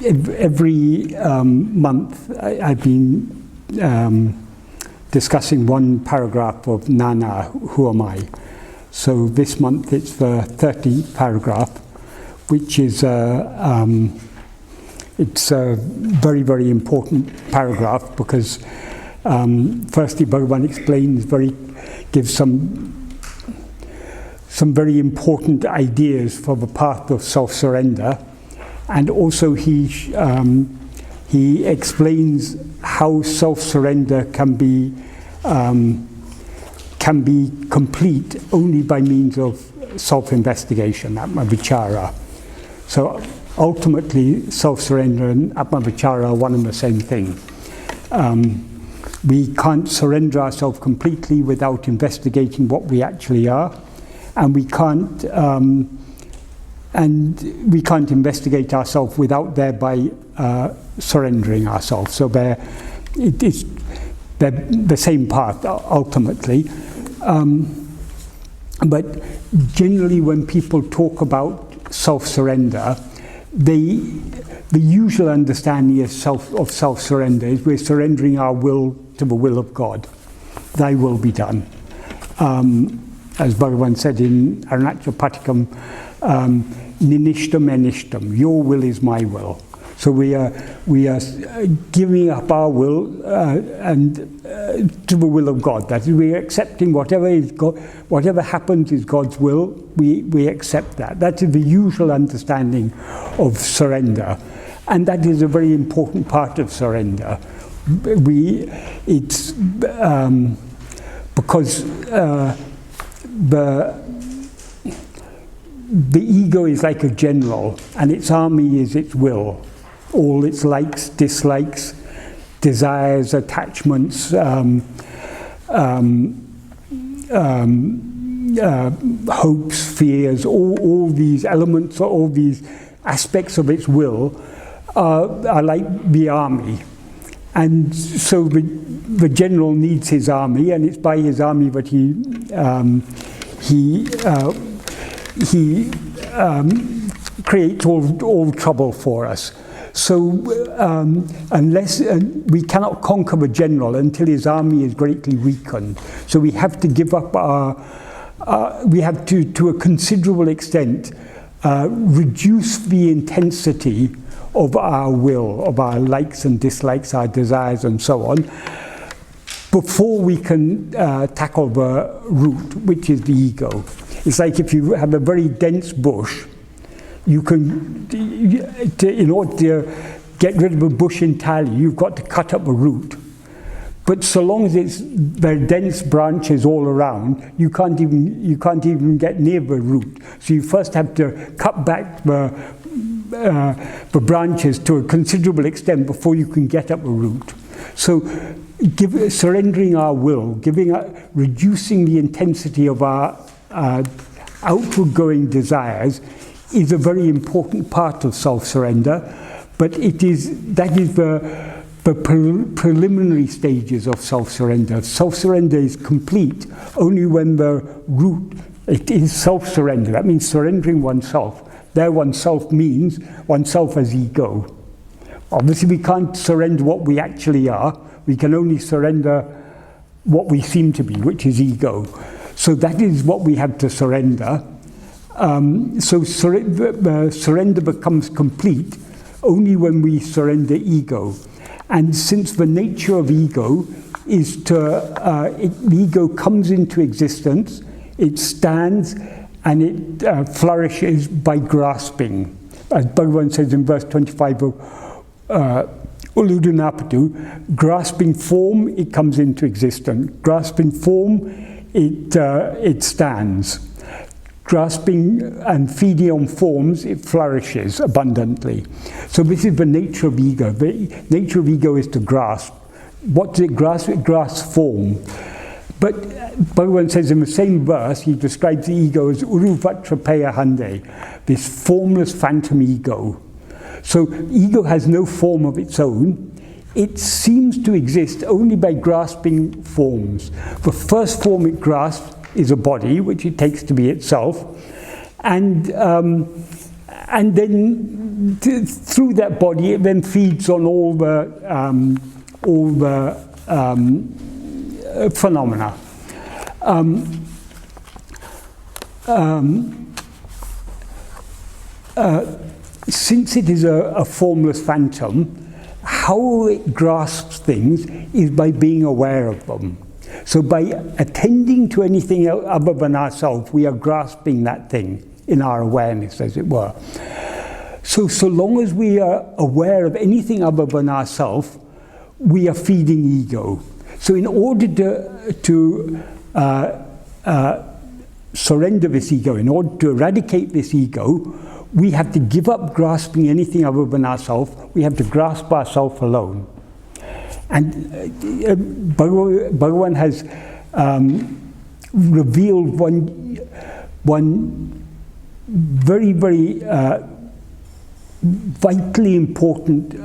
every month I've been discussing one paragraph of Nāṉ Ār, Who Am I? So this month it's the 13th paragraph, which is it's a very, very important paragraph because firstly Bhagavan explains, gives some very important ideas for the path of self-surrender, and also he explains how self-surrender can be complete only by means of self-investigation, atma-vichara. So ultimately, self-surrender and atma-vichara are one and the same thing. We can't surrender ourselves completely without investigating what we actually are, and we can't investigate ourselves without thereby surrendering ourselves. So they're the same path ultimately. But generally, when people talk about self-surrender, the usual understanding of self-surrender is we're surrendering our will to the will of God. Thy will be done. As Bhagavan said in Arunachal-patikam, ninishtam enishtam, your will is my will. So we are giving up our will to the will of God. That is, we are accepting whatever happens is God's will. We accept that. That is the usual understanding of surrender, and that is a very important part of surrender. It's because the ego is like a general, and its army is its will. All its likes, dislikes, desires, attachments, hopes, fears, all these elements, all these aspects of its will are like the army. And so the general needs his army, and it's by his army that he creates all trouble for us. So unless we cannot conquer the general until his army is greatly weakened. So we have to give up we have to a considerable extent, reduce the intensity of our will, of our likes and dislikes, our desires and so on, before we can tackle the root, which is the ego. It's like if you have a very dense bush, you can, in order to get rid of a bush entirely, you've got to cut up a root. But so long as there are dense branches all around, you can't even get near the root. So you first have to cut back the branches to a considerable extent before you can get up a root. So surrendering our will, reducing the intensity of our outward going desires is a very important part of self-surrender, but that is the preliminary stages of self-surrender. Self-surrender is complete only when the root, it is self-surrender. That means surrendering oneself. There oneself means oneself as ego. Obviously we can't surrender what we actually are. We can only surrender what we seem to be, which is ego. So that is what we have to surrender. So surrender becomes complete only when we surrender ego. And since the nature of ego is the ego comes into existence, it stands and it flourishes by grasping. As Bhagavan says in verse 25 of Uludunapadu, grasping form, it comes into existence. Grasping form, it stands. Grasping and feeding on forms, it flourishes abundantly. So this is the nature of ego. The nature of ego is to grasp. What does it grasp? It grasps form. But Bhagavan says in the same verse, he describes the ego as uruvatra-peya-hande, this formless phantom ego. So ego has no form of its own. It seems to exist only by grasping forms. The first form it grasps is a body, which it takes to be itself, and and then through that body, it then feeds on all the phenomena. Since it is a formless phantom, how it grasps things is by being aware of them. So by attending to anything other than ourselves, we are grasping that thing in our awareness, as it were. So long as we are aware of anything other than ourselves, we are feeding ego. So in order to surrender this ego, in order to eradicate this ego, we have to give up grasping anything other than ourselves. We have to grasp ourselves alone. And Bhagavan has revealed one very, very vitally important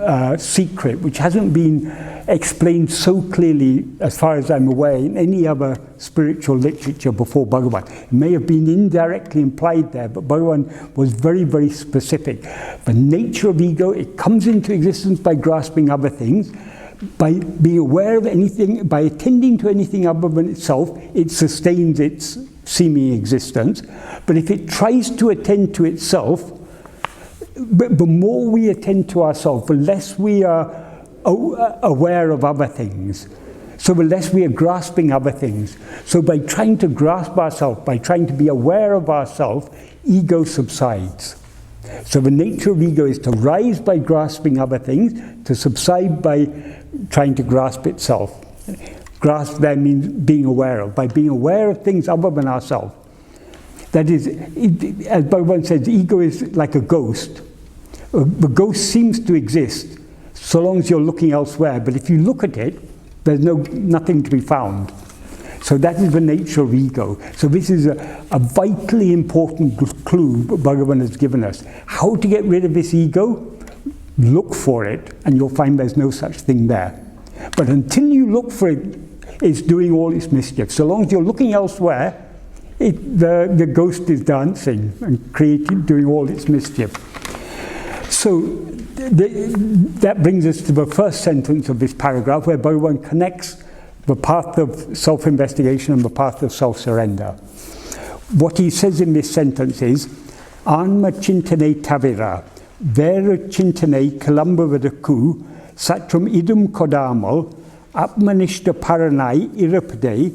secret, which hasn't been explained so clearly, as far as I'm aware, in any other spiritual literature before Bhagavan. It may have been indirectly implied there, but Bhagavan was very, very specific. The nature of ego, it comes into existence by grasping other things. By being aware of anything, by attending to anything other than itself, it sustains its seeming existence. But if it tries to attend to itself, the more we attend to ourselves, the less we are aware of other things. So the less we are grasping other things. So by trying to grasp ourselves, by trying to be aware of ourselves, ego subsides. So the nature of ego is to rise by grasping other things, to subside by trying to grasp itself. Grasp there means being aware of, by being aware of things other than ourselves. That is, as Bhagavan says, ego is like a ghost. The ghost seems to exist so long as you're looking elsewhere, but if you look at it, there's nothing to be found. So that is the nature of ego. So this is a vitally important clue Bhagavan has given us. How to get rid of this ego? Look for it, and you'll find there's no such thing there. But until you look for it, it's doing all its mischief. So long as you're looking elsewhere, the ghost is dancing and doing all its mischief. So that brings us to the first sentence of this paragraph, where Bhagavan connects the path of self-investigation and the path of self-surrender. What he says in this sentence is, āṇma-cintaṉai tavira, vēṟu kiḷambuvadaṛku-c, iḍam-koḍāmal, aṭma-niṣṭhāparaṉ-āy, iruppadē,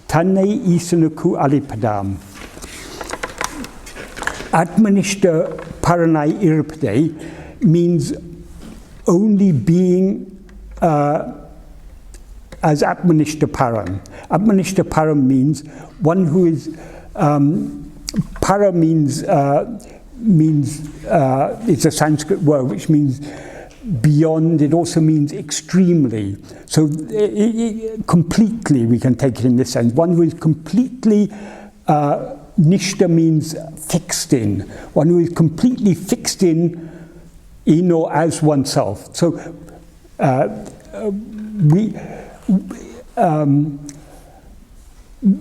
taṉṉai īśaṉukku aḻippadām. Aṭma-niṣṭhāparaṉ-āy, iruppadē means only being as aṭma-niṣṭhāparaṇ. Aṭma-niṣṭhāparaṇ means one who is, para means it's a Sanskrit word which means beyond. It also means extremely. So completely, we can take it in this sense. One who is completely, nishtha means fixed in. One who is completely fixed in or as oneself. So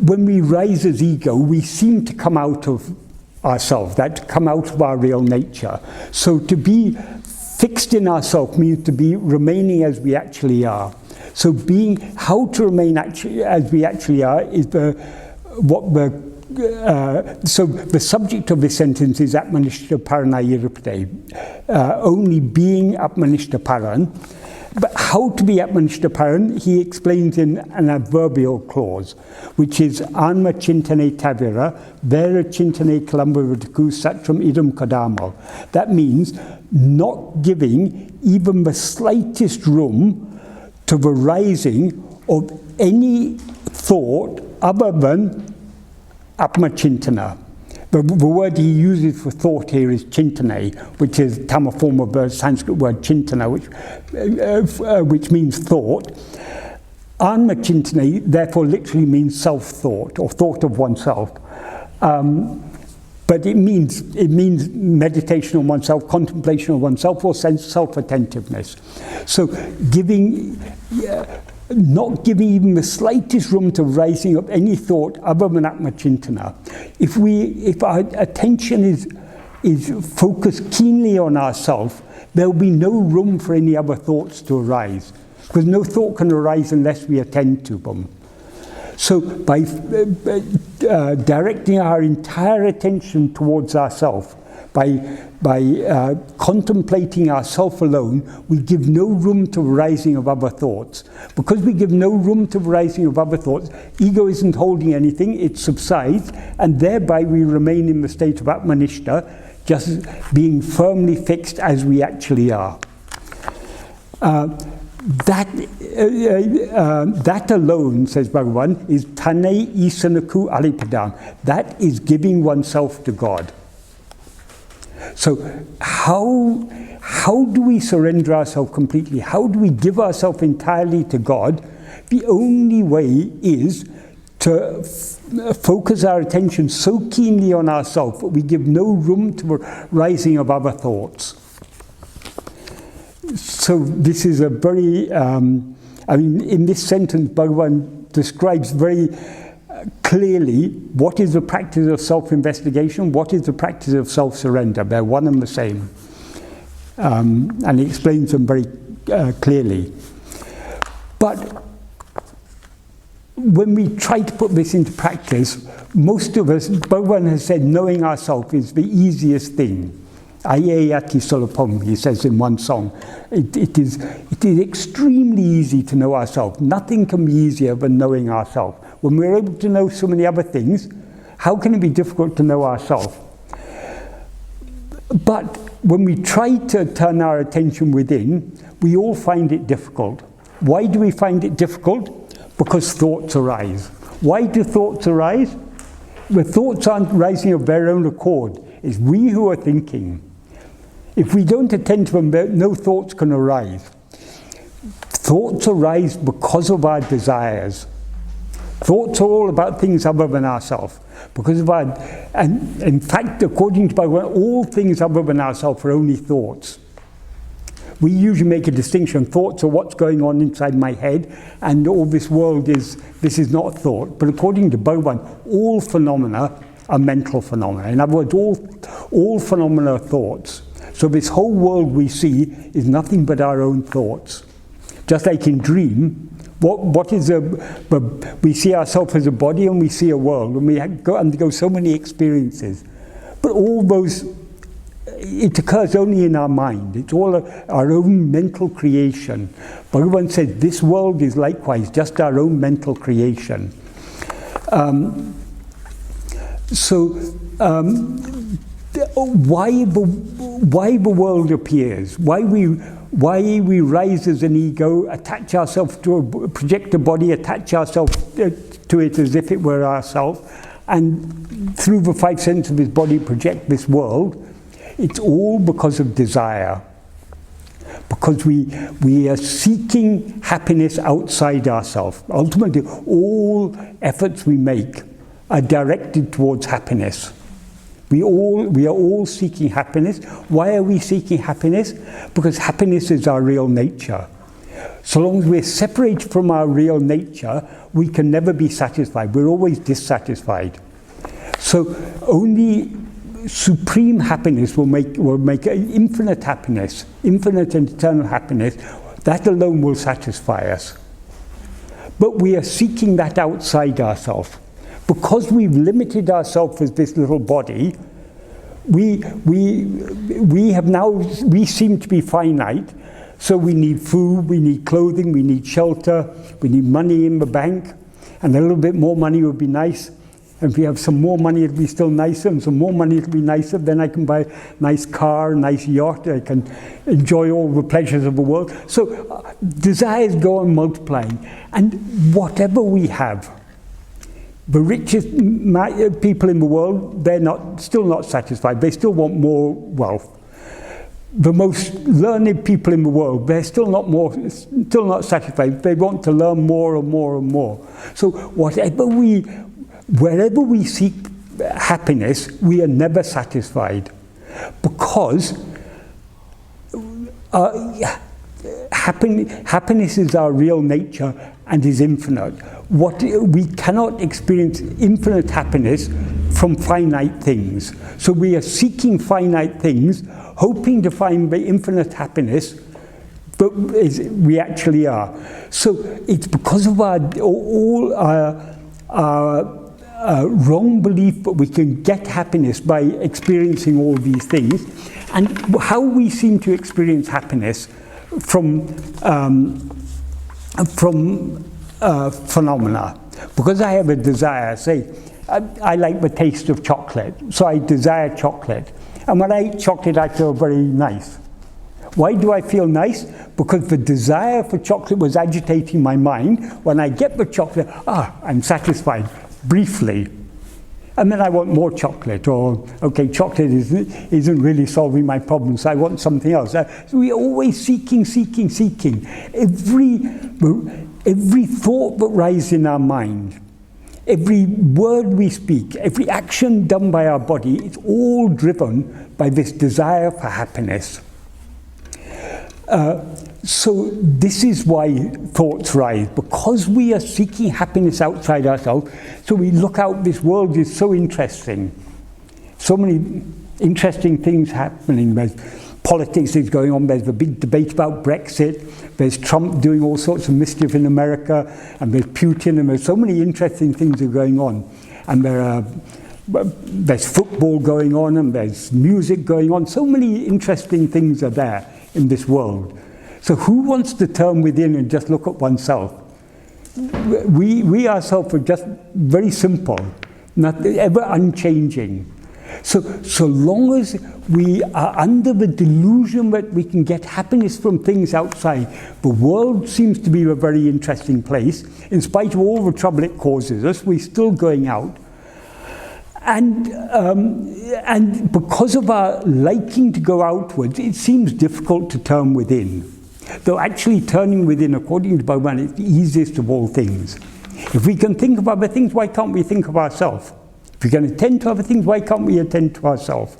when we rise as ego, we seem to come out of ourselves, that come out of our real nature. So to be fixed in ourselves means to be remaining as we actually are. So how to remain as we actually are is so the subject of this sentence is aṭma-niṣṭhāparaṇ-āy, only being aṭma-niṣṭhāparaṇ. But how to be aṭma-niṣṭhāparaṇ, he explains in an adverbial clause, which is āṇma-cintaṉai tavira, kiḷambuvadaṛku-c, iḍam-koḍāmal. That means not giving even the slightest room to the rising of any thought other than aṭma-cintaṇa. The word he uses for thought here is cintaṉai, which is a Tamil form of the Sanskrit word cintana, which means thought. āṇma-cintaṉai therefore literally means self-thought, or thought of oneself. But it means meditation on oneself, contemplation of oneself, or self-attentiveness. So not giving even the slightest room to rising up any thought other than aṭma-cintaṇa. If our attention is is focus keenly on ourself, there will be no room for any other thoughts to arise, because no thought can arise unless we attend to them. So by directing our entire attention towards ourself, by contemplating ourself alone, we give no room to arising of other thoughts. Because we give no room to arising of other thoughts, ego isn't holding anything, it subsides, and thereby we remain in the state of aṭma-niṣṭha, just being firmly fixed as we actually are. That alone, says Bhagavan, is taṉṇai īśaṉukku aḷippadām. That is giving oneself to God. So how do we surrender ourselves completely? How do we give ourselves entirely to God? The only way is to focus our attention so keenly on ourselves that we give no room to rising of other thoughts. So this is a very, in this sentence, Bhagavan describes very clearly what is the practice of self-investigation, what is the practice of self-surrender. They're one and the same. And he explains them very clearly. But when we try to put this into practice, most of us, Bhagavan has said knowing ourselves is the easiest thing. He says in one song. It is extremely easy to know ourselves. Nothing can be easier than knowing ourselves. When we're able to know so many other things, how can it be difficult to know ourselves? But when we try to turn our attention within, we all find it difficult. Why do we find it difficult? Because thoughts arise. Why do thoughts arise? The thoughts aren't rising of their own accord. It's we who are thinking. If we don't attend to them, no thoughts can arise. Thoughts arise because of our desires. Thoughts are all about things other than ourselves. Because of our, and in fact, according to Bhagavan, all things other than ourselves are only thoughts. We usually make a distinction. Thoughts are what's going on inside my head, and all this world this is not thought. But according to Bhagavan, all phenomena are mental phenomena. In other words, all phenomena are thoughts. So this whole world we see is nothing but our own thoughts. Just like in dream, we see ourselves as a body and we see a world, and we undergo so many experiences. But all those, it occurs only in our mind. It's all our own mental creation. Bhagavan said this world is likewise just our own mental creation. Why the world appears, why we rise as an ego, attach ourselves to project a body, attach ourselves to it as if it were ourselves, and through the five senses of his body project this world. It's all because of desire. Because we are seeking happiness outside ourselves. Ultimately, all efforts we make are directed towards happiness. We are all seeking happiness. Why are we seeking happiness? Because happiness is our real nature. So long as we're separated from our real nature, we can never be satisfied. We're always dissatisfied. So only supreme happiness will make infinite happiness, infinite and eternal happiness. That alone will satisfy us. But we are seeking that outside ourselves. Because we've limited ourselves as this little body, we seem to be finite. So we need food, we need clothing, we need shelter, we need money in the bank, and a little bit more money would be nice. And if we have some more money, it'll be still nicer, and some more money, it'll be nicer. Then I can buy a nice car, a nice yacht, I can enjoy all the pleasures of the world. So desires go on multiplying. And whatever we have, the richest people in the world, they're still not satisfied. They still want more wealth. The most learned people in the world, they're still not satisfied. They want to learn more and more and more. So wherever we seek happiness, we are never satisfied, because happiness is our real nature and is infinite. We cannot experience infinite happiness from finite things. So we are seeking finite things, hoping to find the infinite happiness, but we actually are. So it's because of all our wrong belief that we can get happiness by experiencing all these things, and how we seem to experience happiness from phenomena. Because I have a desire, say, I like the taste of chocolate, so I desire chocolate. And when I eat chocolate, I feel very nice. Why do I feel nice? Because the desire for chocolate was agitating my mind. When I get the chocolate, I'm satisfied, briefly. And then I want more chocolate, or, okay, chocolate isn't really solving my problems, so I want something else. So we're always seeking. Every thought that rises in our mind, every word we speak, every action done by our body, it's all driven by this desire for happiness. So this is why thoughts rise, because we are seeking happiness outside ourselves. So we look out, this world is so interesting. So many interesting things happening. There's politics is going on, there's a big debate about Brexit, there's Trump doing all sorts of mischief in America, and there's Putin, and there's so many interesting things are going on. And there's football going on, and there's music going on. So many interesting things are there in this world. So who wants to turn within and just look at oneself? We ourselves are just very simple, not ever unchanging. So long as we are under the delusion that we can get happiness from things outside, the world seems to be a very interesting place. In spite of all the trouble it causes us, we're still going out. And because of our liking to go outwards, it seems difficult to turn within. Though actually turning within, according to Bhagavan, is the easiest of all things. If we can think of other things, why can't we think of ourselves? If we can attend to other things, why can't we attend to ourselves?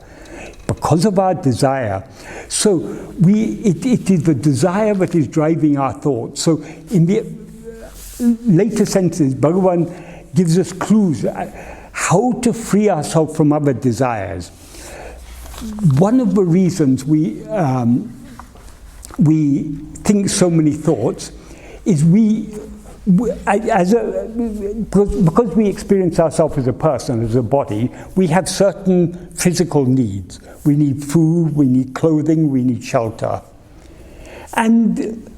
Because of our desire. So it is the desire that is driving our thoughts. So in the later sentences, Bhagavan gives us clues how to free ourselves from other desires. One of the reasons we think so many thoughts is because we experience ourselves as a person, as a body, we have certain physical needs. We need food, we need clothing, we need shelter. And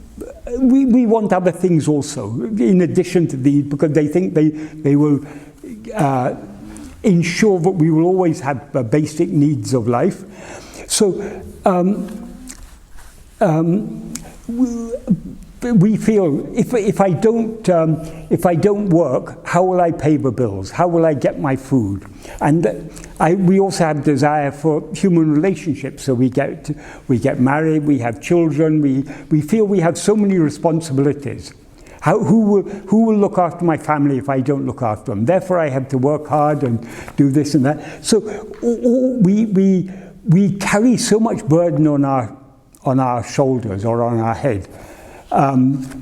we want other things also, in addition to these, because they think they will ensure that we will always have the basic needs of life. So we feel if I don't work, how will I pay the bills? How will I get my food? And we also have desire for human relationships. So we get married, we have children. We feel we have so many responsibilities. Who will look after my family if I don't look after them? Therefore, I have to work hard and do this and that. So we carry so much burden on our shoulders or on our head.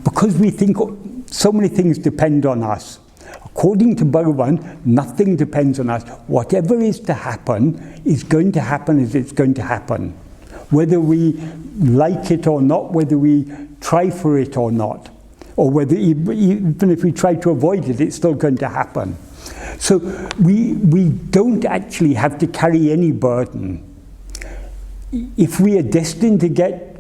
Because we think so many things depend on us. According to Bhagavan, nothing depends on us. Whatever is to happen is going to happen as it's going to happen. Whether we like it or not, whether we try for it or not, or whether even if we try to avoid it, it's still going to happen. So we don't actually have to carry any burden. If we are destined to get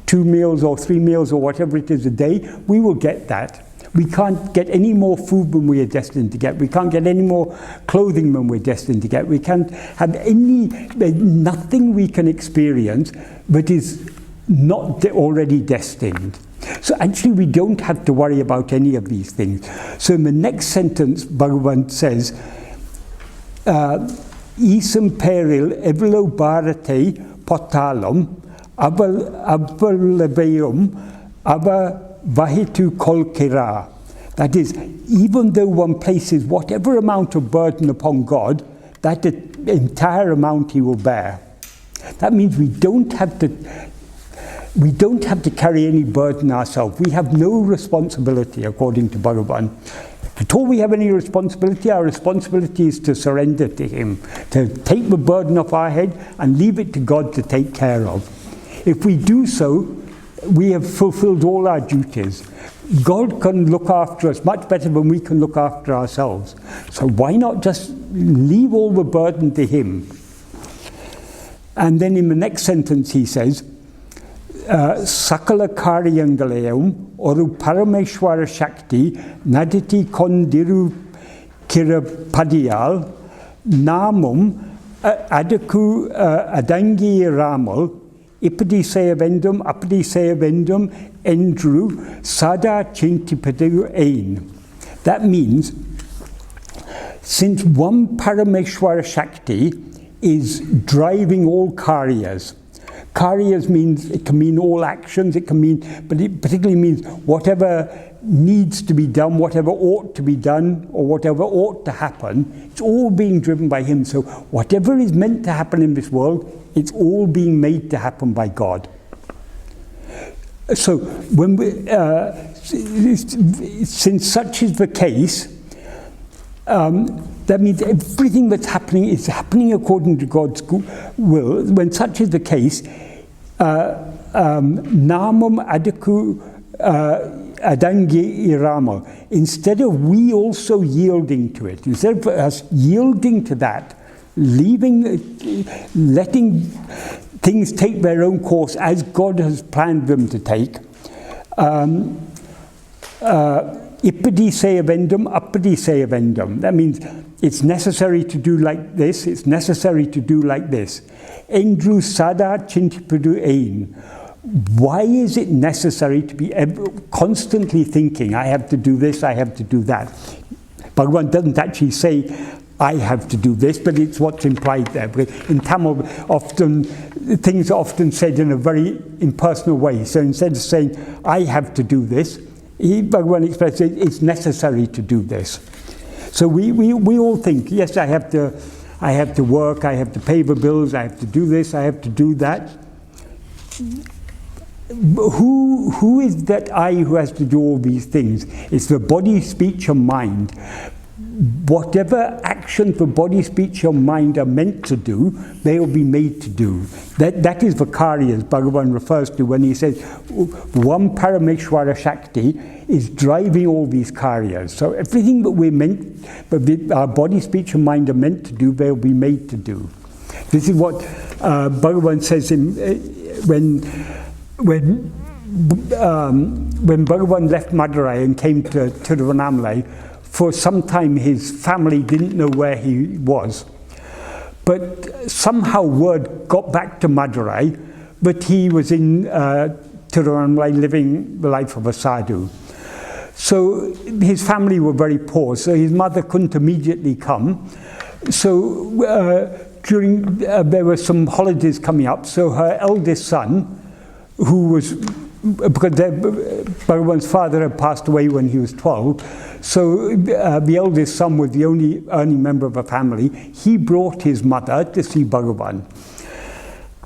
2 meals or 3 meals or whatever it is a day, we will get that. We can't get any more food than we are destined to get. We can't get any more clothing than we're destined to get. We can't have nothing we can experience that is not already destined. So actually we don't have to worry about any of these things. So in the next sentence, Bhagavan says, īśaṉpēril evlo bhārattai pōṭṭālum avar-aļavai-y-um avar vahittu-k-koļļugiṟār. That is, even though one places whatever amount of burden upon God, that entire amount he will bear. That means we don't have to carry any burden ourselves. We have no responsibility, according to Bhagavan. At all we have any responsibility, our responsibility is to surrender to him, to take the burden off our head and leave it to God to take care of. If we do so, we have fulfilled all our duties. God can look after us much better than we can look after ourselves. So why not just leave all the burden to him? And then in the next sentence he says, Sakala kāriyaṅgaḻai-y-um oru parameshwara shakti naḍatti-k-koṇḍirugiṟapaḍiyāl nāmum ādaku aḍaṅgi-y-irāmal ippaḍi-ceyya-vēṇḍum appaḍi-ceyya-vēṇḍum endru sada-cintaṉai. That means, since one parameshwara shakti is driving all kāryas. Kāryas means, it can mean all actions, it can mean, but it particularly means whatever needs to be done, whatever ought to be done, or whatever ought to happen, it's all being driven by him. So whatever is meant to happen in this world, it's all being made to happen by God. So when we, since such is the case, that means everything that's happening is happening according to God's will. When such is the case, nāmum ādaku aḍaṅgi-y-irāmal. Instead of we also yielding to it, instead of us yielding to that, letting things take their own course as God has planned them to take, ippaḍi-ceyya-vēṇḍum, appaḍi-ceyya-vēṇḍum. That means it's necessary to do like this, it's necessary to do like this. Endru sada-cintaṉai. Why is it necessary to be constantly thinking, I have to do this, I have to do that? Bhagavan doesn't actually say, I have to do this, but it's what's implied there. In Tamil, things are often said in a very impersonal way. So instead of saying, I have to do this, Bhagavan expresses it's necessary to do this. So we all think, yes, I have to work, I have to pay the bills, I have to do this, I have to do that. Who is that I who has to do all these things? It's the body, speech, and mind. Whatever actions the body, speech, and mind are meant to do, they will be made to do. That is the kāryas Bhagavan refers to when he says one parameshwara shakti is driving all these kāryas. So everything that we're meant, our body, speech, and mind are meant to do, they will be made to do. This is what Bhagavan says when Bhagavan left Madurai and came to Tiruvannāmalai. For some time his family didn't know where he was. But somehow word got back to Madurai that he was in Tiruvannāmalai living the life of a sadhu. So his family were very poor, so his mother couldn't immediately come. So there were some holidays coming up, so her eldest son, who was, because Bhagavan's father had passed away when he was 12, so the eldest son was the only earning member of the family. He brought his mother to see Bhagavan.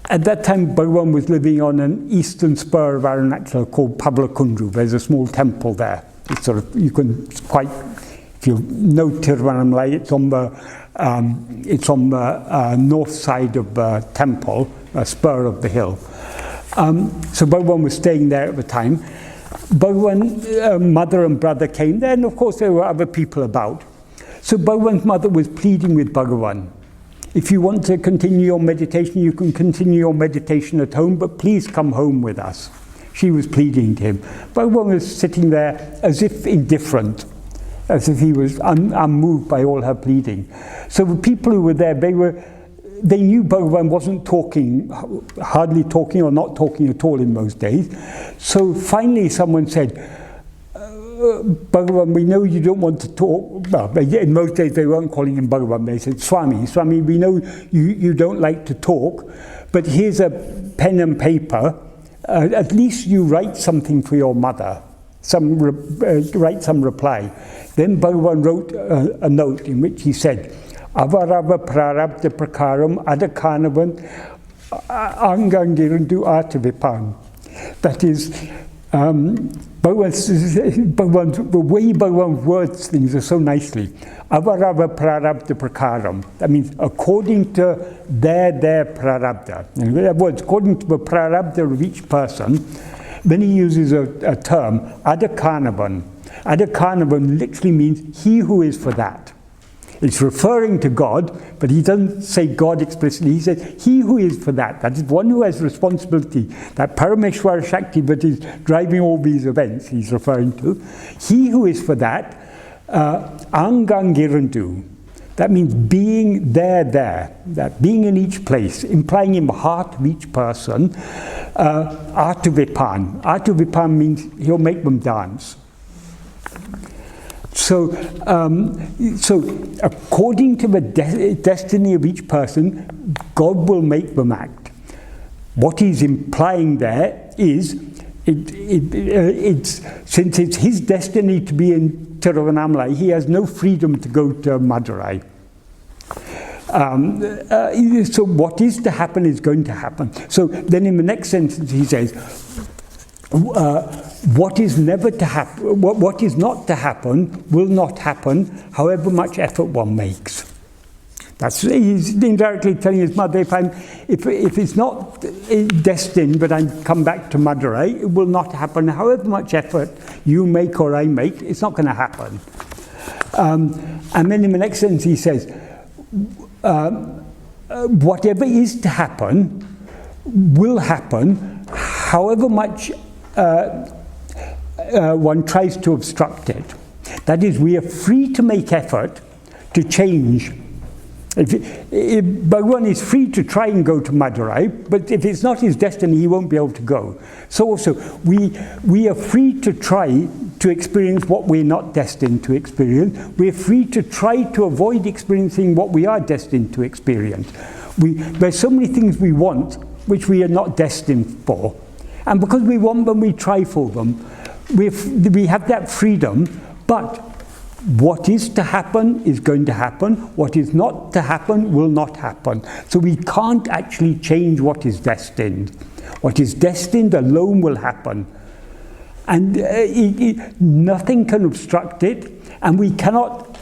At that time, Bhagavan was living on an eastern spur of Arunachala called Pabla-Kundru. There's a small temple there. It's sort of, you can quite, if you know Tiruvannāmalai, it's on the north side of the temple, a spur of the hill. So Bhagavan was staying there at the time. Bhagavan's mother and brother came there, and of course there were other people about. So Bhagavan's mother was pleading with Bhagavan. If you want to continue your meditation, you can continue your meditation at home, but please come home with us. She was pleading to him. Bhagavan was sitting there as if indifferent, as if he was unmoved by all her pleading. So the people who were there, they knew Bhagavan wasn't talking, hardly talking or not talking at all in those days. So finally someone said, Bhagavan, we know you don't want to talk. Well, in those days they weren't calling him Bhagavan, they said, Swami, we know you don't like to talk, but here's a pen and paper. At least you write something for your mother, write some reply. Then Bhagavan wrote a note in which he said, Avarava prarabdha prakaram adakanavan āṅgaṅgi-y-irāmal. That is, The way Bhagavan words things are so nicely. Avarava prarabdha prakaram. That means according to their prarabdha. In other words, according to the prarabdha of each person, then he uses a term, ādakānavan. Ādakānavan literally means he who is for that. It's referring to God, but he doesn't say God explicitly. He says, he who is for that. That is one who has responsibility. That Parameshwara Shakti that is driving all these events he's referring to. He who is for that, aḍaṅgi-y-irāmal. That means being there, that being in each place, implying in the heart of each person. Ātma-viṭṭu. Ātma-viṭṭu means he'll make them dance. So according to the destiny of each person, God will make them act. What he's implying there is, since it's his destiny to be in Tiruvannāmalai, he has no freedom to go to Madurai. So what is to happen is going to happen. So then in the next sentence he says, what is never to happen, what is not to happen will not happen, however much effort one makes. He's indirectly telling his mother, if it's not destined, but I come back to Madurai, it will not happen. However much effort you make or I make, it's not going to happen. And then in the next sentence he says, whatever is to happen will happen, however much one tries to obstruct it. That is, we are free to make effort to change. If Bhagavan is free to try and go to Madurai, but if it's not his destiny, he won't be able to go. So also, we are free to try to experience what we're not destined to experience. We're free to try to avoid experiencing what we are destined to experience. There's so many things we want which we are not destined for. And because we want them, we try for them. We have that freedom, but what is to happen is going to happen. What is not to happen will not happen. So we can't actually change what is destined. What is destined alone will happen. And nothing can obstruct it, and we cannot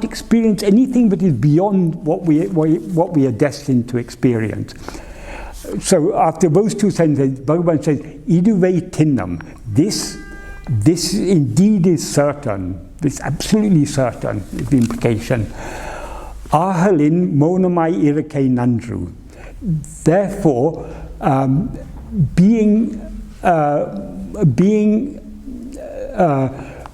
experience anything that is beyond what we are destined to experience. So after those two sentences, Bhagavan says, iḍam-koḍāmal. This indeed is certain. It's absolutely certain, is the implication. Āhalin monamai irake nandru. Therefore, being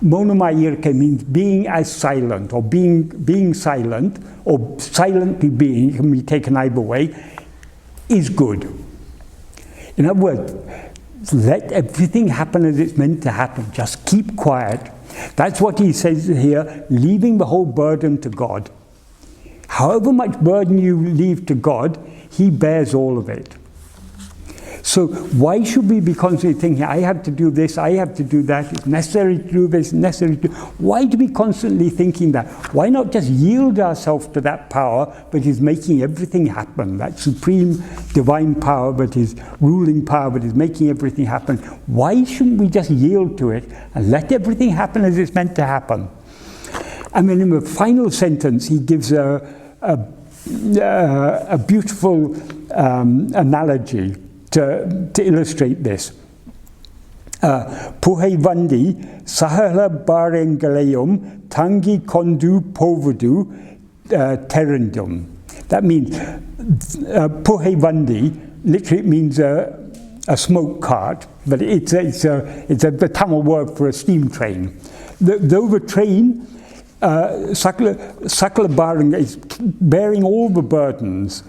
monamai irake means being as silent, or being silent, or silently being, can be taken either way, is good. In other words, let everything happen as it's meant to happen. Just keep quiet. That's what he says here, leaving the whole burden to God. However much burden you leave to God, he bears all of it. So why should we be constantly thinking, I have to do this, I have to do that, it's necessary to do this, necessary to do... Why do we constantly thinking that? Why not just yield ourselves to that power that is making everything happen, that supreme divine power that is ruling power that is making everything happen? Why shouldn't we just yield to it and let everything happen as it's meant to happen? And then in the final sentence he gives a beautiful analogy to illustrate this. Puhevandi sahala bhārettāngalai-y-um tāṅgi-k-koṇḍu pōvadu terendum. That means Puhevandi literally means a smoke cart, but it's the Tamil word for a steam train. Though the train Sakala Bharanga is bearing all the burdens.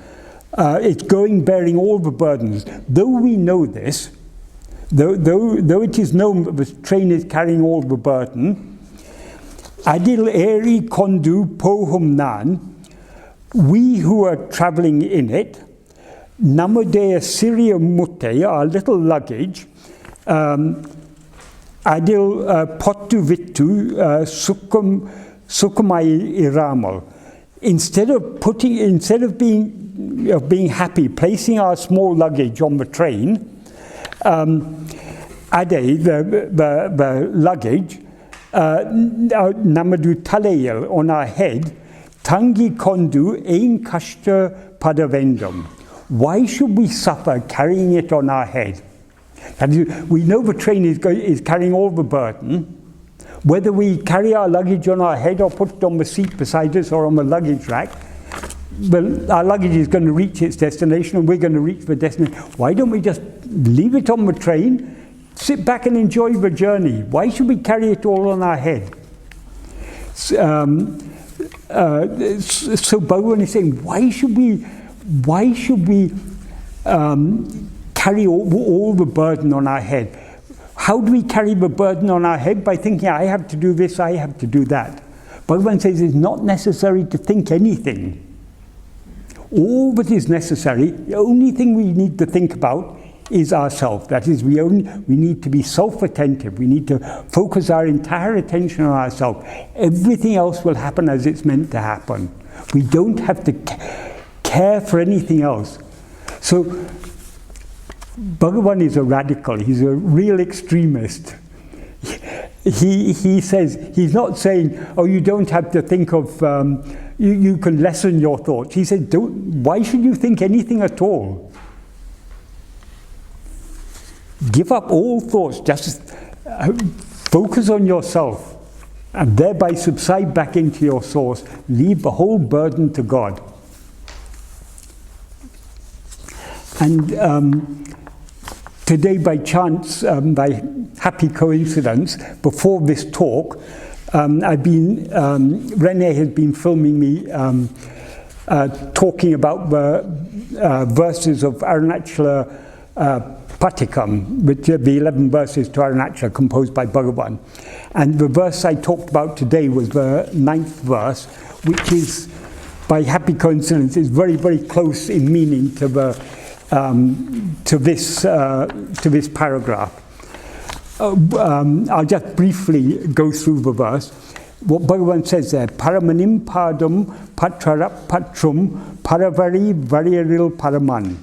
It's going bearing all the burdens. Though we know this, though it is known that the train is carrying all the burden, adil ēṟi-k-koṇḍu pohum nāṉ, we who are traveling in it, namadea Syria mutte, our little luggage, adil pōṭṭu-viṭṭu sukamai-irāmal. Instead of being happy, placing our small luggage on the train, Ade, the luggage, namadu taleyil, on our head, tāṅgi-k-koṇḍu ein kaṣṭa-p-paḍa-vēṇḍum. Why should we suffer carrying it on our head? That is, we know the train is carrying all the burden. Whether we carry our luggage on our head or put it on the seat beside us or on the luggage rack, well, our luggage is going to reach its destination and we're going to reach the destination. Why don't we just leave it on the train, sit back and enjoy the journey? Why should we carry it all on our head? So Bhagavan is saying, why should we carry all the burden on our head? How do we carry the burden on our head? By thinking, I have to do this, I have to do that. Bhagavan says it's not necessary to think anything. All that is necessary, the only thing we need to think about is ourselves. That is, we need to be self-attentive. We need to focus our entire attention on ourselves. Everything else will happen as it's meant to happen. We don't have to care for anything else. So Bhagavan is a radical. He's a real extremist. He says, he's not saying, oh, you don't have to think of, you can lessen your thoughts. He said, why should you think anything at all? Give up all thoughts, just focus on yourself, and thereby subside back into your source. Leave the whole burden to God. And today, by chance, by happy coincidence, before this talk, René has been filming me talking about the verses of Arunachala-patikam, which are the 11 verses to Arunachala composed by Bhagavan. And the verse I talked about today was the 9th verse, which is, by happy coincidence, is very, very close in meaning to the to this paragraph. I'll just briefly go through the verse. What Bhagavan says there, paramanim padam patrarap-patrum paravari-variyaril paraman.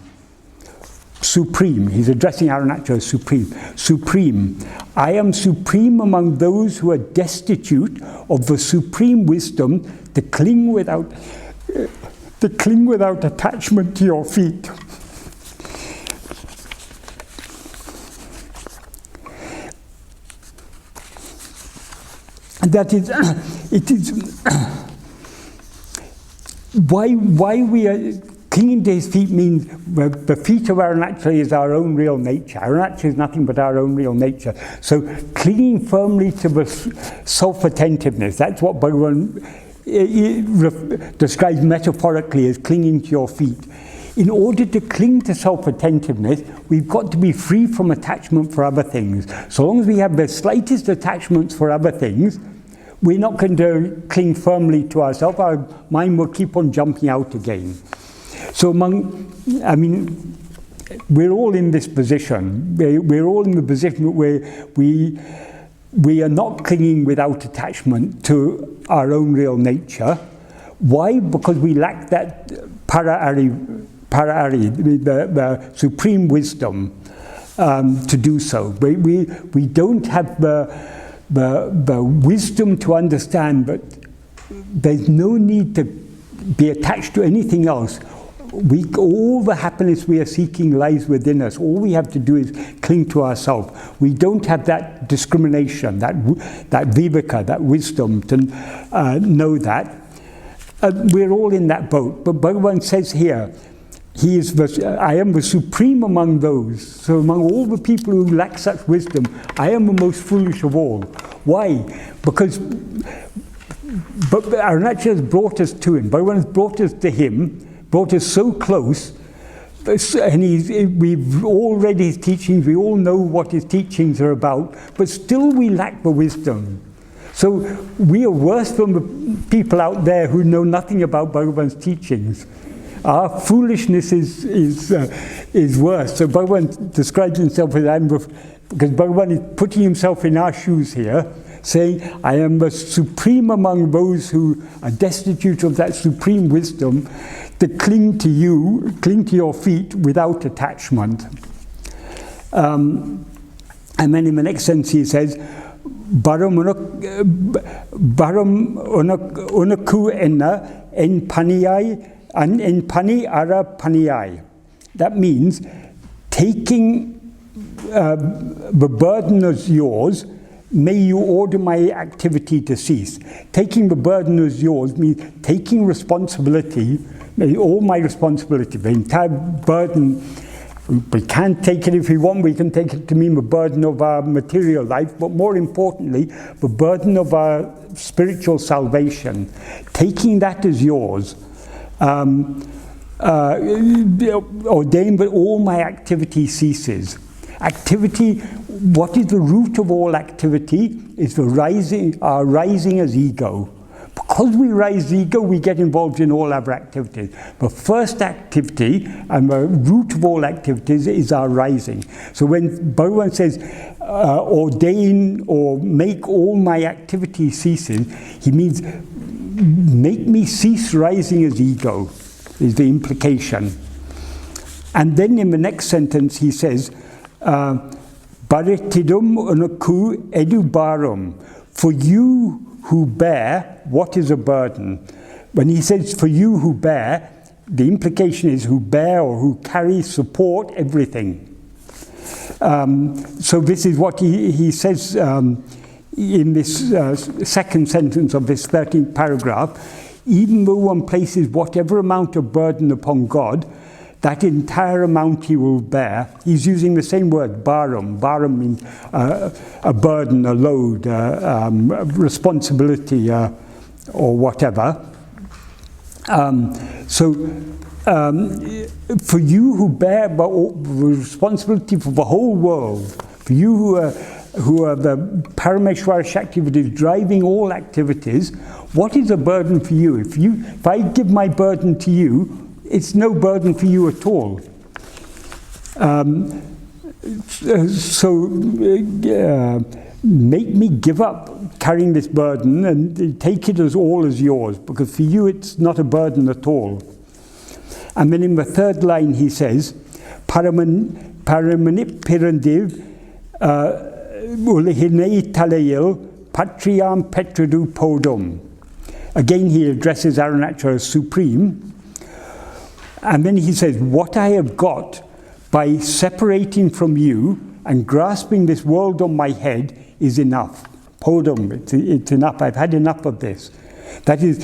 Supreme, he's addressing Arunachala as supreme. Supreme, I am supreme among those who are destitute of the supreme wisdom to cling without attachment to your feet. That is, it is why we are clinging to his feet means the feet of Arunachala is our own real nature. Arunachala is nothing but our own real nature. So clinging firmly to the self-attentiveness, that's what Bhagavan describes metaphorically as clinging to your feet. In order to cling to self-attentiveness, we've got to be free from attachment for other things. So long as we have the slightest attachments for other things, we're not going to cling firmly to ourselves. Our mind will keep on jumping out again. So we're all in this position. We're all in the position where we are not clinging without attachment to our own real nature. Why? Because we lack that para-ari, the supreme wisdom to do so. We don't have the wisdom to understand, but there's no need to be attached to anything else. All the happiness we are seeking lies within us. All we have to do is cling to ourselves. We don't have that discrimination, that viveka, that wisdom to know that. We're all in that boat. But Bhagavan says here, I am the supreme among those. So among all the people who lack such wisdom, I am the most foolish of all. Why? Because Arunachala has brought us to him. Bhagavan has brought us to him, brought us so close, and we've all read his teachings, we all know what his teachings are about, but still we lack the wisdom. So we are worse than the people out there who know nothing about Bhagavan's teachings. Our foolishness is worse. So Bhagavan describes himself as because Bhagavan is putting himself in our shoes here, saying, I am the supreme among those who are destitute of that supreme wisdom to cling to you, cling to your feet without attachment. And then in the next sentence he says, Barum unaku enna en paniai and en pani ara paniai. That means taking the burden as yours, may you order my activity to cease. Taking the burden as yours means taking responsibility, all my responsibility, the entire burden. We can't take it if we want, we can take it to mean the burden of our material life, but more importantly, the burden of our spiritual salvation. Taking that as yours, ordain that all my activity ceases. Activity, what is the root of all activity? Is our rising as ego. Because we rise ego, we get involved in all other activities. The first activity and the root of all activities is our rising. So when Bhagavan says, ordain or make all my activity ceases, he means make me cease rising as ego, is the implication. And then in the next sentence he says, Bharattai-p unaku edubarum, for you who bear, what is a burden? When he says for you who bear, the implication is who bear or who carry, support everything. So this is what he says in this second sentence of this 13th paragraph. Even though one places whatever amount of burden upon God, that entire amount he will bear. He's using the same word, barum. Barum means a burden, a load, responsibility, or whatever. For you who bear the responsibility for the whole world, for you who are the Parameshwara Shakti that is driving all activities, what is a burden for you? If I give my burden to you, it's no burden for you at all. Make me give up carrying this burden and take it as all as yours, because for you it's not a burden at all. And then in the third line he says, Paramanippirandiv ulihinei talayil patriyam petradu podum. Again he addresses Arunachala as supreme. And then he says, what I have got by separating from you and grasping this world on my head is enough. Podum, it's enough. I've had enough of this. That is,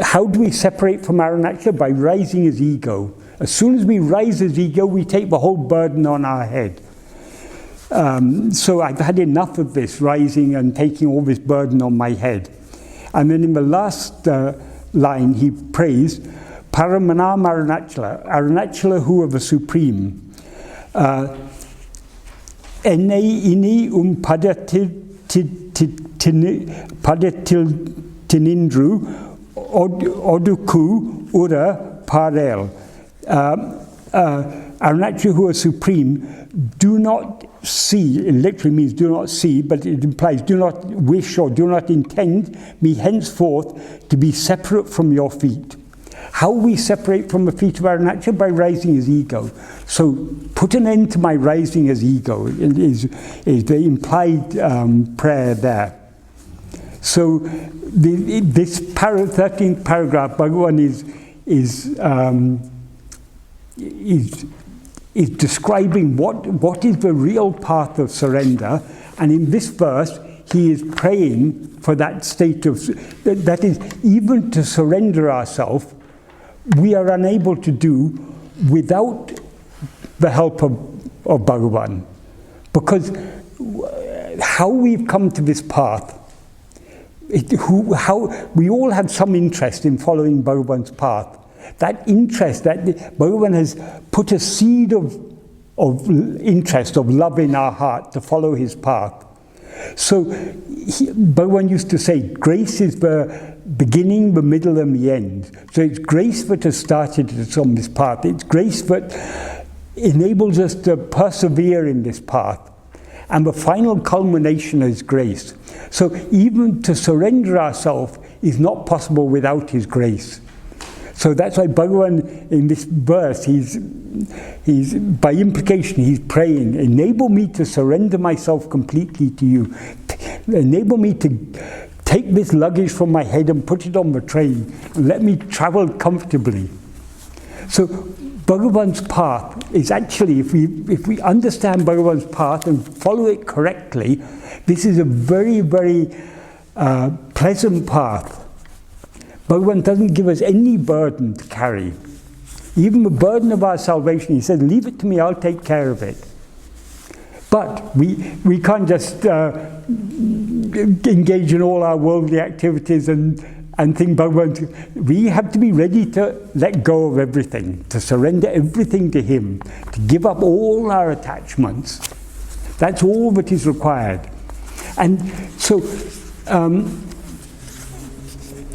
how do we separate from Arunachala? By rising as ego. As soon as we rise as ego, we take the whole burden on our head. So I've had enough of this, rising and taking all this burden on my head. And then in the last line, he prays, Paramanam Arunachala, Arunachala who are the supreme. Enne ini padatil tinindru oduku ura parel. Arunachala who are supreme, do not see, it literally means do not see, but it implies do not wish or do not intend me henceforth to be separate from your feet. How we separate from the feet of Arunachala? By rising as ego. So put an end to my rising as ego is the implied prayer there. So this 13th paragraph, Bhagavan is describing what is the real path of surrender, and in this verse he is praying for that state of, that is, even to surrender ourselves, we are unable to do without the help of Bhagavan. Because how we've come to this path, how we all have some interest in following Bhagavan's path. That interest, that Bhagavan has put a seed of interest, of love in our heart to follow his path. So Bhagavan used to say, grace is the beginning, the middle and the end. So it's grace that has started us on this path. It's grace that enables us to persevere in this path. And the final culmination is grace. So even to surrender ourselves is not possible without his grace. So that's why Bhagavan, in this verse, he's by implication, he's praying, enable me to surrender myself completely to you. Enable me to take this luggage from my head and put it on the train, and let me travel comfortably. So Bhagavan's path is actually, if we understand Bhagavan's path and follow it correctly, this is a very, very pleasant path. Bhagavan doesn't give us any burden to carry. Even the burden of our salvation, he said, leave it to me, I'll take care of it. But we can't just engage in all our worldly activities and think Bhagavan. We have to be ready to let go of everything, to surrender everything to him, to give up all our attachments. That's all that is required. And so,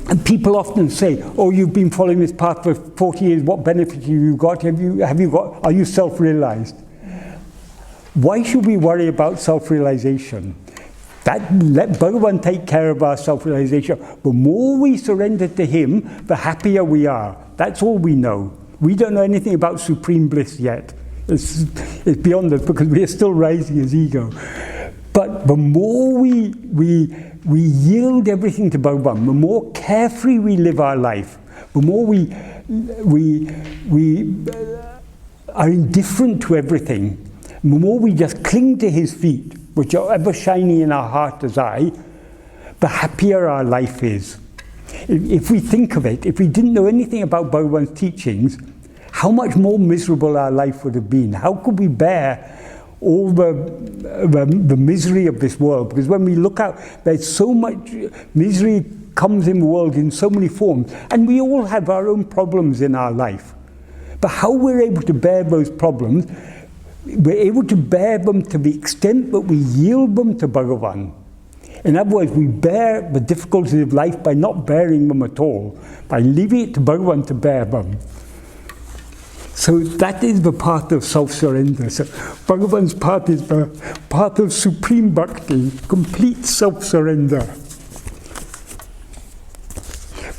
and people often say, oh, you've been following this path for 40 years, what benefit have you got? Are you self-realized? Why should we worry about self-realization? Let Bhagavan take care of our self-realization. The more we surrender to him, the happier we are. That's all we know. We don't know anything about supreme bliss yet. It's beyond us because we are still rising as ego. But the more we yield everything to Bhagavan, the more carefree we live our life, the more we are indifferent to everything, the more we just cling to his feet, which are ever shining in our heart as eye, the happier our life is. If we think of it, if we didn't know anything about Bhagavan's teachings, how much more miserable our life would have been. How could we bear all the misery of this world? Because when we look out, there's so much misery comes in the world in so many forms, and we all have our own problems in our life. But how we're able to bear those problems, we're able to bear them to the extent that we yield them to Bhagavan. In other words, we bear the difficulties of life by not bearing them at all, by leaving it to Bhagavan to bear them. So that is the path of self-surrender. So Bhagavan's path is the path of supreme bhakti, complete self-surrender.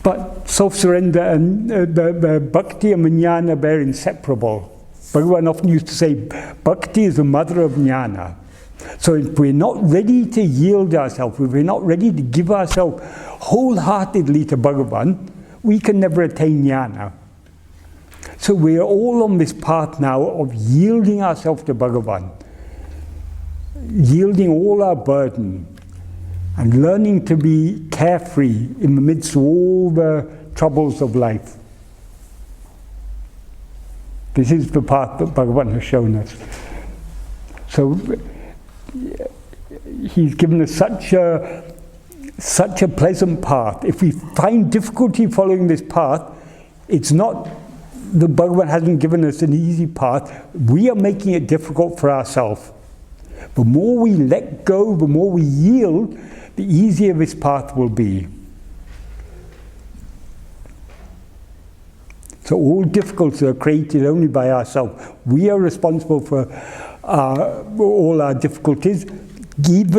But self-surrender and the bhakti and jnana, they're inseparable. Bhagavan often used to say, bhakti is the mother of jnana. So if we're not ready to yield ourselves, if we're not ready to give ourselves wholeheartedly to Bhagavan, we can never attain jnana. So we are all on this path now of yielding ourselves to Bhagavan, yielding all our burden, and learning to be carefree in the midst of all the troubles of life. This is the path that Bhagavan has shown us. So he's given us such a pleasant path. If we find difficulty following this path, it's not that Bhagavan hasn't given us an easy path. We are making it difficult for ourselves. The more we let go, the more we yield, the easier this path will be. So all difficulties are created only by ourselves. We are responsible for all our difficulties. Yield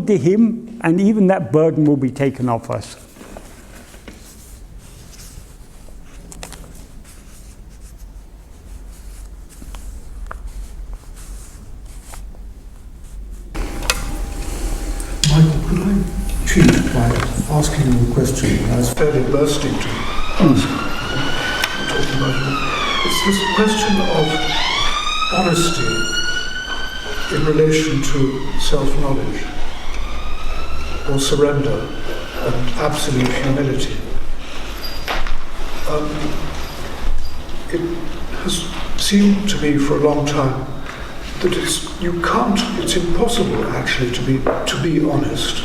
to him, and even that burden will be taken off us. Michael, could I cheat by asking you a question? I was fairly bursting to ask. Talking about it. It's this question of honesty in relation to self-knowledge, or surrender, and absolute humility. It has seemed to me for a long time that it's impossible actually to be honest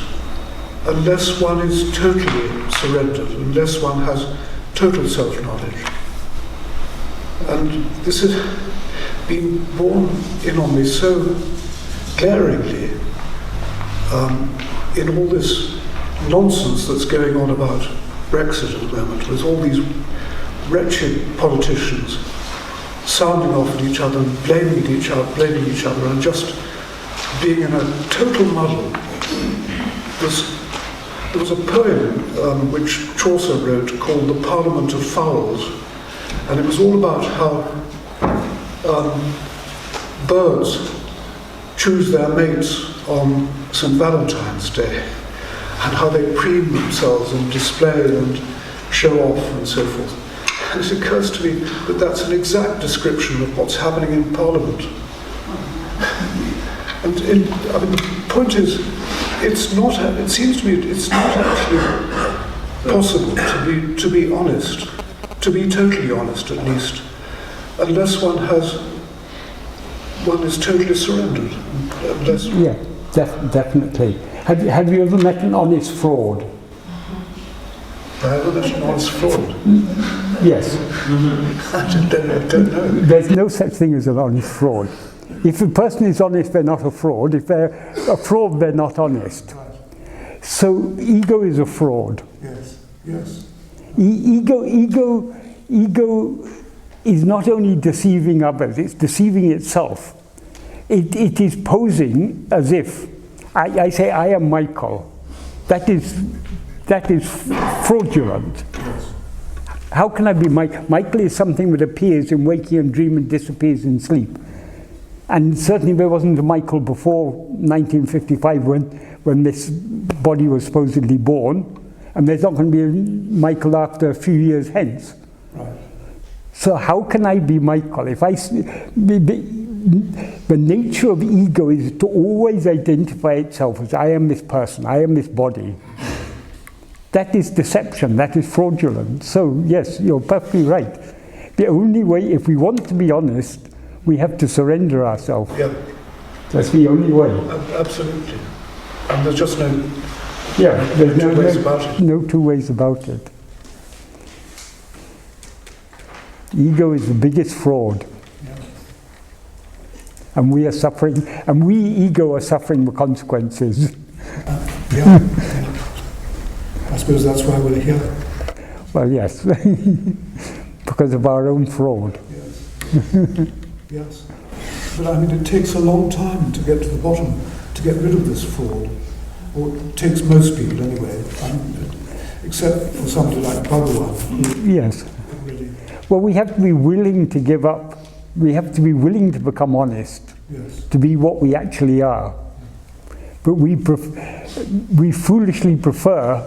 unless one is totally surrendered, unless one has total self-knowledge. And this has been borne in on me so glaringly in all this nonsense that's going on about Brexit at the moment, with all these wretched politicians sounding off at each other and blaming each other and just being in a total muddle. There was a poem which Chaucer wrote called The Parliament of Fowls, and it was all about how birds choose their mates on St. Valentine's Day, and how they preen themselves and display and show off and so forth. And it occurs to me that that's an exact description of what's happening in Parliament. And the point is, it seems to me it's not actually possible to be honest, to be totally honest at least, unless one is totally surrendered. Yeah, definitely. Have you ever met an honest fraud? I ever met an honest fraud? Yes. I don't know. There's no such thing as an honest fraud. If a person is honest, they're not a fraud. If they're a fraud, they're not honest. So ego is a fraud. Yes, yes. Ego is not only deceiving others, it's deceiving itself. It is posing as if, I say, I am Michael. That is fraudulent. Yes. How can I be Michael? Michael is something that appears in waking and dream and disappears in sleep. And certainly there wasn't a Michael before 1955 when this body was supposedly born, and there's not going to be a Michael after a few years hence. Right. So how can I be Michael? The nature of ego is to always identify itself as I am this person, I am this body. That is deception, that is fraudulent. So yes, you're perfectly right. The only way, if we want to be honest, we have to surrender ourselves. Yeah. That's the only way. Absolutely. And there's just no two ways about it. No two ways about it. Ego is the biggest fraud. Yeah. And we are suffering, and we, ego, are suffering the consequences. Yeah. I suppose that's why we're here. Well, yes. Because of our own fraud. Yes. Yes. But I mean, it takes a long time to get to the bottom, to get rid of this fraud. Or it takes most people anyway, except for somebody like Bhagavan. Yes. Really. Well, we have to be willing to give up. We have to be willing to become honest. Yes. To be what we actually are. But we foolishly prefer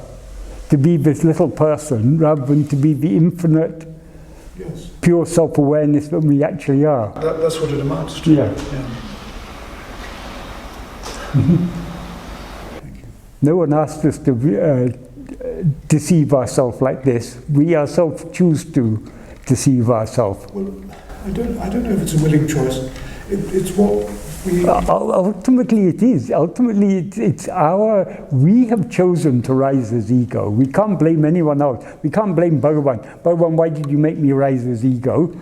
to be this little person rather than to be the infinite, yes, pure self-awareness that we actually are. That's what it amounts to. Yeah. No one asked us to deceive ourselves like this. We ourselves choose to deceive ourselves. Well, I don't know if it's a willing choice. It's what we... Ultimately it is. Ultimately it's we have chosen to rise as ego. We can't blame anyone else. We can't blame Bhagavan. Bhagavan, why did you make me rise as ego?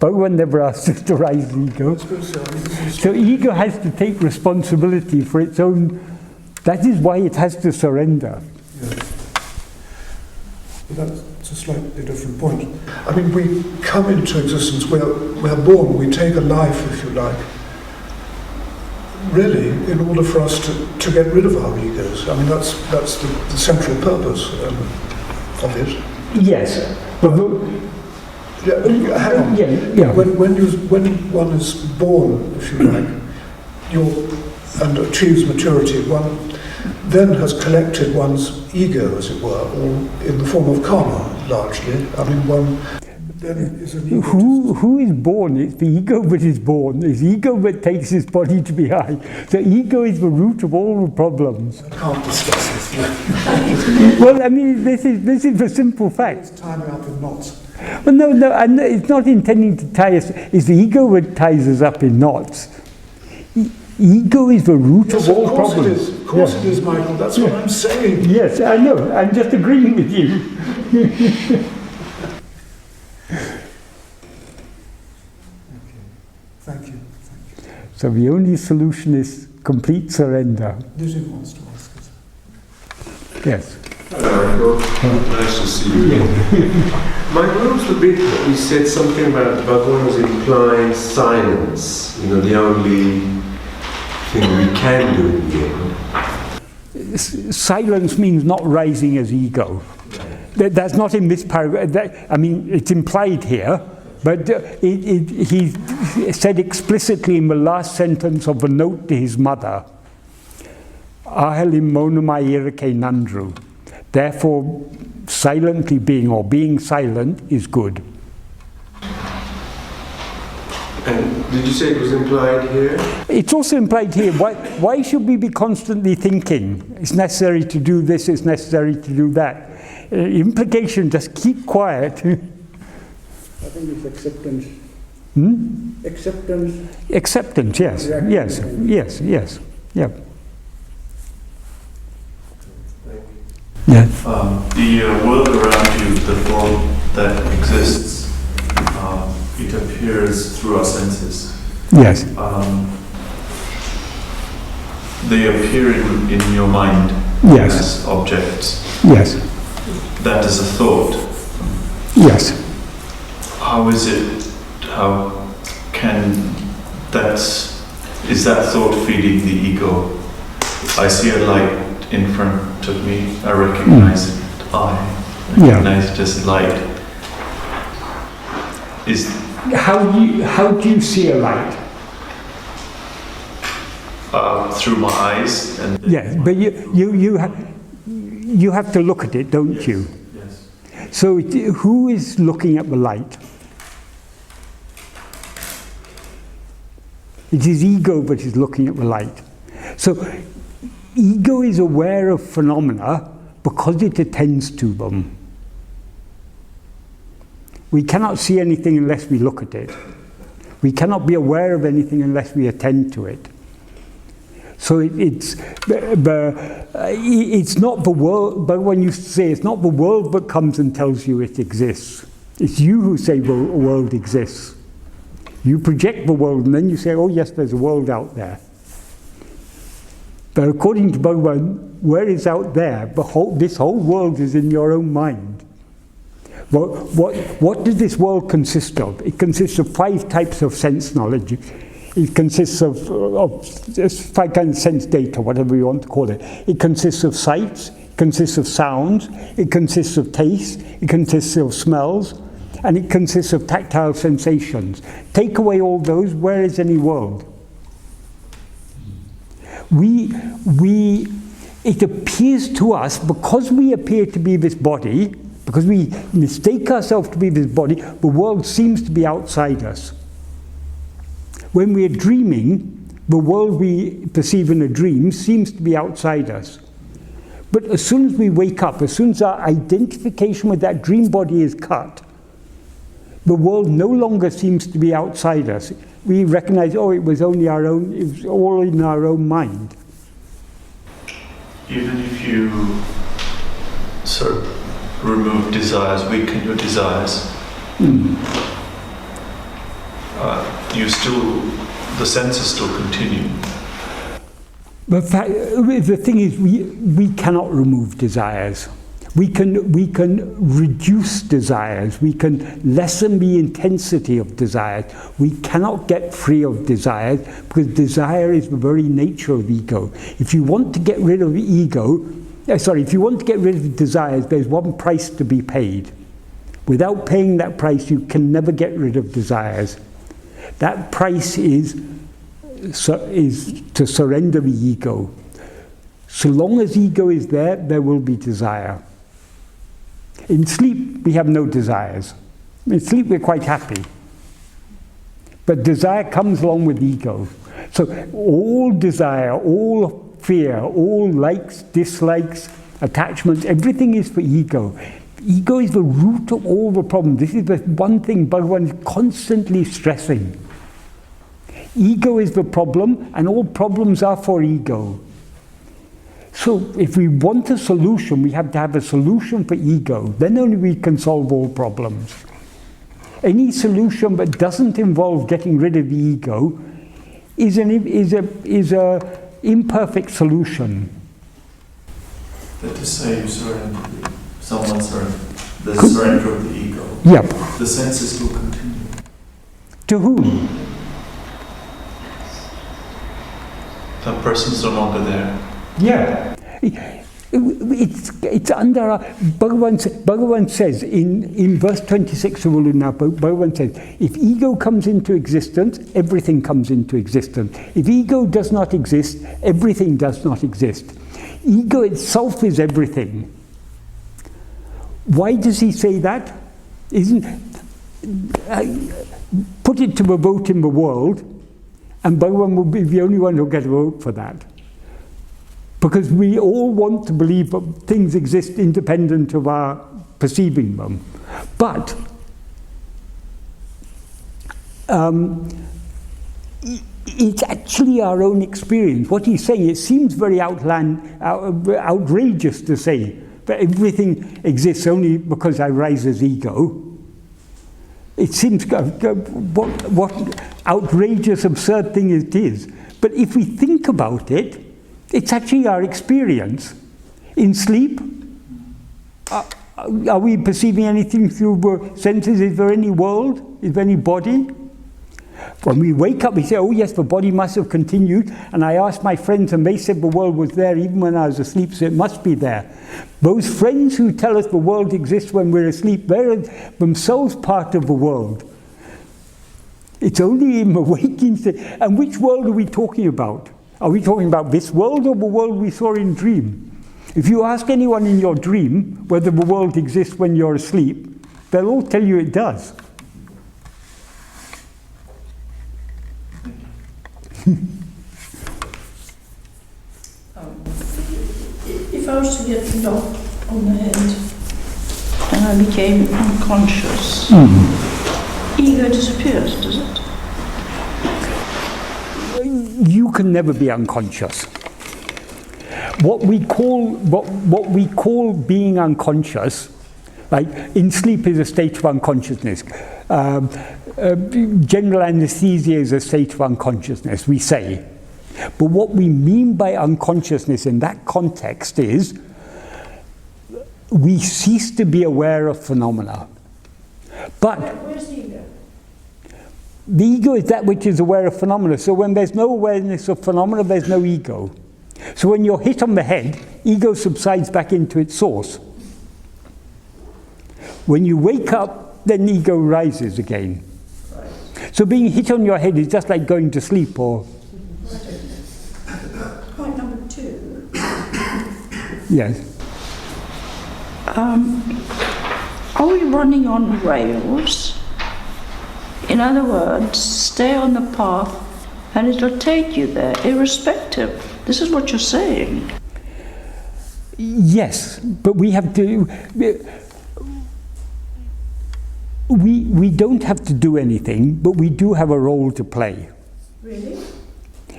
Bhagavan never asked us to rise as ego. So ego has to take responsibility for its own. That is why it has to surrender. Yes. But that's a slightly different point. I mean, we come into existence, we're born, we take a life, if you like, really, in order for us to get rid of our egos. I mean, that's the central purpose of it. Yes. But hang on. Yeah. When one is born, if you like, and achieves maturity, one then has collected one's ego, as it were, or in the form of karma, largely. I mean, one then is an ego. Who is born? It's the ego that is born. It's ego that takes its body to be high. The ego is the root of all the problems. I can't discuss this. Well, I mean, this is the simple fact. It's tying me up in knots. Well, no, and it's not intending to tie us. It's the ego that ties us up in knots. Ego is the root of all problems. Of course it is, Michael. That's what I'm saying. Yes, I know. I'm just agreeing with you. Thank you. So the only solution is complete surrender. Nizim wants to ask us. Yes. Hello, Michael. Nice to see you again. Michael, what was the bit that you said something about Bhagavan was implying silence, the only thing we can do in the end? silence means not rising as ego. That's not in this paragraph. I mean, it's implied here, but he said explicitly in the last sentence of a note to his mother, "Āhelim-monamai-ira-ke-nandru." Therefore, silently being, or being silent, is good. And did you say it was implied here? It's also implied here. Why should we be constantly thinking? It's necessary to do this, it's necessary to do that. Implication, just keep quiet. I think it's acceptance. Acceptance. Acceptance, yes. Yes, yes, yes. Yeah. Yeah. The world around you, the world that exists, it appears through our senses. Yes. They appear in your mind Yes. as objects. Yes. That is a thought. Yes. How is it? How can that? Is that thought feeding the ego? I see a light in front of me. I recognize it. I recognize it as light. How do you see a light? Through my eyes. And Yes, but you have to look at it, don't you? Yes. So who is looking at the light? It is ego that is looking at the light. So ego is aware of phenomena because it attends to them. We cannot see anything unless we look at it. We cannot be aware of anything unless we attend to it. So it's not the world, but when you say it's not the world that comes and tells you it exists. It's you who say the world exists. You project the world and then you say, oh yes, there's a world out there. But according to Bhagavan, where is out there? This whole world is in your own mind. What does this world consist of? It consists of 5 types of sense knowledge. It consists of 5 kinds of sense data, whatever you want to call it. It consists of sights, it consists of sounds, it consists of taste, it consists of smells, and it consists of tactile sensations. Take away all those, where is any world? It appears to us, because we appear to be this body, because we mistake ourselves to be this body, the world seems to be outside us. When we are dreaming, the world we perceive in a dream seems to be outside us. But as soon as we wake up, as soon as our identification with that dream body is cut, the world no longer seems to be outside us. We recognize, oh, it was only our own, it was all in our own mind. Even if you sort of remove desires, weaken your desires, the senses still continue. But the thing is, we cannot remove desires. We can reduce desires. We can lessen the intensity of desires. We cannot get free of desires because desire is the very nature of ego. If you want to get rid of ego, if you want to get rid of desires, there's one price to be paid. Without paying that price, you can never get rid of desires. That price is to surrender the ego. So long as ego is there, there will be desire. In sleep, we have no desires. In sleep, we're quite happy. But desire comes along with ego. So all desire, all fear, all likes, dislikes, attachments, everything is for ego. Ego is the root of all the problems. This is the one thing Bhagavan is constantly stressing. Ego is the problem, and all problems are for ego. So if we want a solution, we have to have a solution for ego. Then only we can solve all problems. Any solution that doesn't involve getting rid of the ego is an imperfect solution. That to say you surrender, someone surrender, the surrender of the ego. Yep. The senses will continue. To whom? That person's no longer there. Yeah. It's under Bhagavan says in verse 26 of Uluna, Bhagavan says, if ego comes into existence, everything comes into existence. If ego does not exist, everything does not exist. Ego itself is everything. Why does he say that? Put it to a vote in the world, and Bhagavan will be the only one who'll get a vote for that. Because we all want to believe that things exist independent of our perceiving them. But it's actually our own experience. What he's saying, it seems very outrageous to say that everything exists only because I rise as ego. It seems what outrageous, absurd thing it is. But if we think about it, it's actually our experience. In sleep, are we perceiving anything through the senses? Is there any world? Is there any body? When we wake up, we say, oh yes, the body must have continued. And I asked my friends, and they said the world was there even when I was asleep, so it must be there. Those friends who tell us the world exists when we're asleep, they're themselves part of the world. It's only in the waking state. And which world are we talking about? Are we talking about this world or the world we saw in dream? If you ask anyone in your dream whether the world exists when you're asleep, they'll all tell you it does. If I was to get knocked on the head and I became unconscious, ego disappears, does it? You can never be unconscious. What we call being unconscious, like in sleep, is a state of unconsciousness. General anesthesia is a state of unconsciousness, we say. But what we mean by unconsciousness in that context is we cease to be aware of phenomena. But Where's the ego? the ego is that which is aware of phenomena. So when there's no awareness of phenomena, there's no ego. So when you're hit on the head, ego subsides back into its source. When you wake up, then ego rises again. So being hit on your head is just like going to sleep or... Point number 2. Yes. Are we running on rails? In other words, stay on the path and it'll take you there, irrespective. This is what you're saying. Yes, but we have to... We don't have to do anything, but we do have a role to play. Really?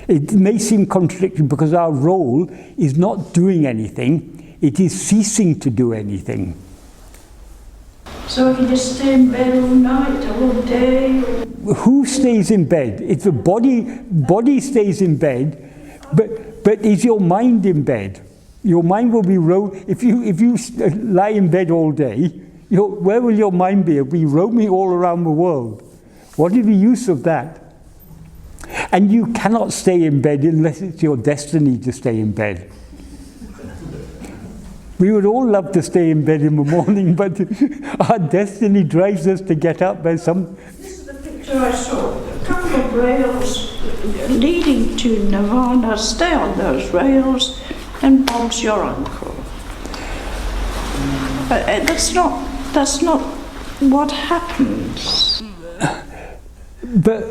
It may seem contradictory because our role is not doing anything, it is ceasing to do anything. So I can just stay in bed all night or all day? Who stays in bed? It's the body stays in bed, but is your mind in bed? Your mind will be if you lie in bed all day, where will your mind be? It'll be roaming all around the world. What is the use of that? And you cannot stay in bed unless it's your destiny to stay in bed. We would all love to stay in bed in the morning, but our destiny drives us to get up. This is the picture I saw. A couple of rails leading to Nirvana. Stay on those rails, and Bob's your uncle. That's not what happens. The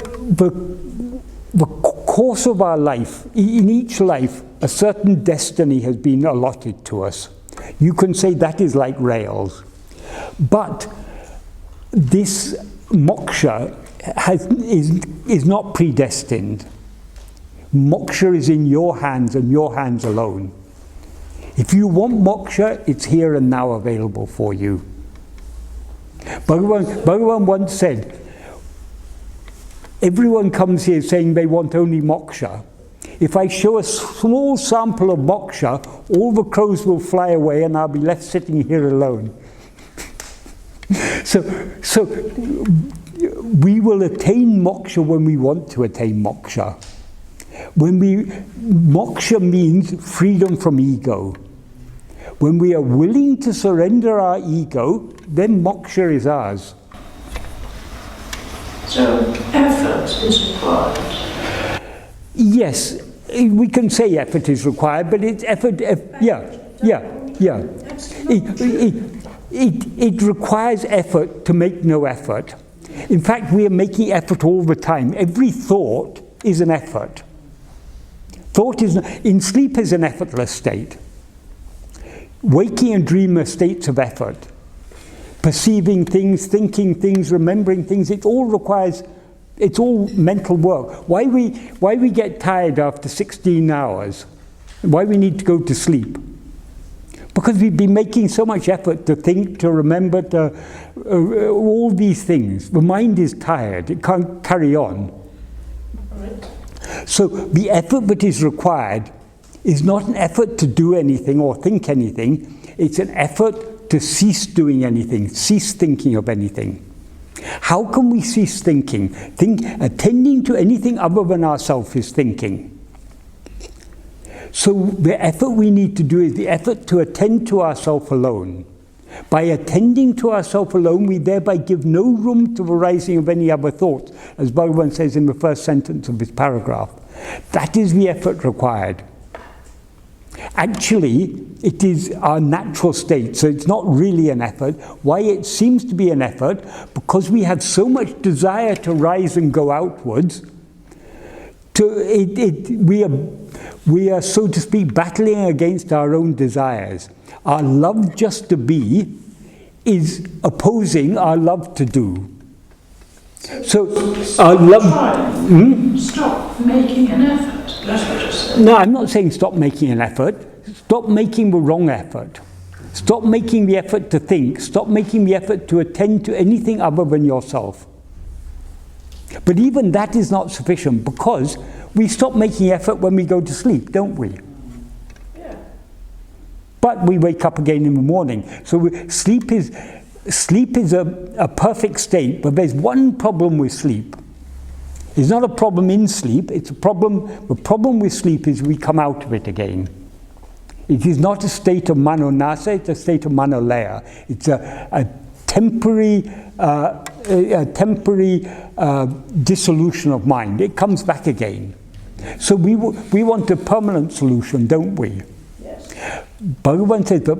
course of our life, in each life, a certain destiny has been allotted to us. You can say that is like rails. But this moksha is not predestined. Moksha is in your hands and your hands alone. If you want moksha, it's here and now available for you. Bhagavan once said, everyone comes here saying they want only moksha. If I show a small sample of moksha, all the crows will fly away and I'll be left sitting here alone. So we will attain moksha when we want to attain moksha. Moksha means freedom from ego. When we are willing to surrender our ego, then moksha is ours. So effort is required. Yes, we can say effort is required, but it's effort, yeah. It requires effort to make no effort. In fact, we are making effort all the time. Every thought is an effort. Thought is, in sleep is an effortless state. Waking and dream are states of effort. Perceiving things, thinking things, remembering things, it all requires, it's all mental work. Why we get tired after 16 hours? Why we need to go to sleep? Because we've been making so much effort to think, to remember, to all these things. The mind is tired, it can't carry on. So the effort that is required is not an effort to do anything or think anything, it's an effort to cease doing anything, cease thinking of anything. How can we cease thinking? Attending to anything other than ourselves is thinking. So the effort we need to do is the effort to attend to ourself alone. By attending to ourself alone, we thereby give no room to the rising of any other thoughts, as Bhagavan says in the first sentence of this paragraph. That is the effort required. Actually, it is our natural state, so it's not really an effort. Why it seems to be an effort? Because we have so much desire to rise and go outwards. We are, so to speak, battling against our own desires. Our love just to be is opposing our love to do. So our love... Stop making an effort. That's what you're saying. No, I'm not saying stop making an effort. Stop making the wrong effort. Stop making the effort to think. Stop making the effort to attend to anything other than yourself. But even that is not sufficient, because we stop making effort when we go to sleep, don't we? Yeah. But we wake up again in the morning. So sleep is a perfect state, but there's one problem with sleep. It's not a problem in sleep, it's a problem, the problem with sleep is we come out of it again. It is not a state of manonasa, it's a state of manolaya. It's a temporary dissolution of mind. It comes back again. So we want a permanent solution, don't we? Yes. Bhagavan says that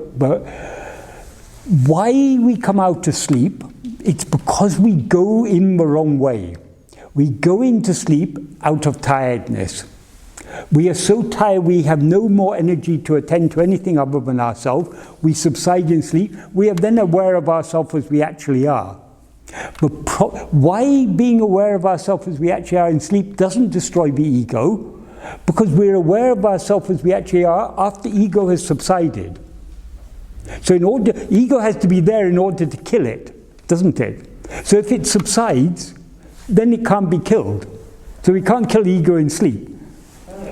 why we come out of sleep, it's because we go in the wrong way. We go into sleep out of tiredness. We are so tired we have no more energy to attend to anything other than ourselves. We subside in sleep. We are then aware of ourselves as we actually are. But why being aware of ourselves as we actually are in sleep doesn't destroy the ego? Because we're aware of ourselves as we actually are after ego has subsided. So ego has to be there in order to kill it, doesn't it? So if it subsides, then it can't be killed. So we can't kill ego in sleep.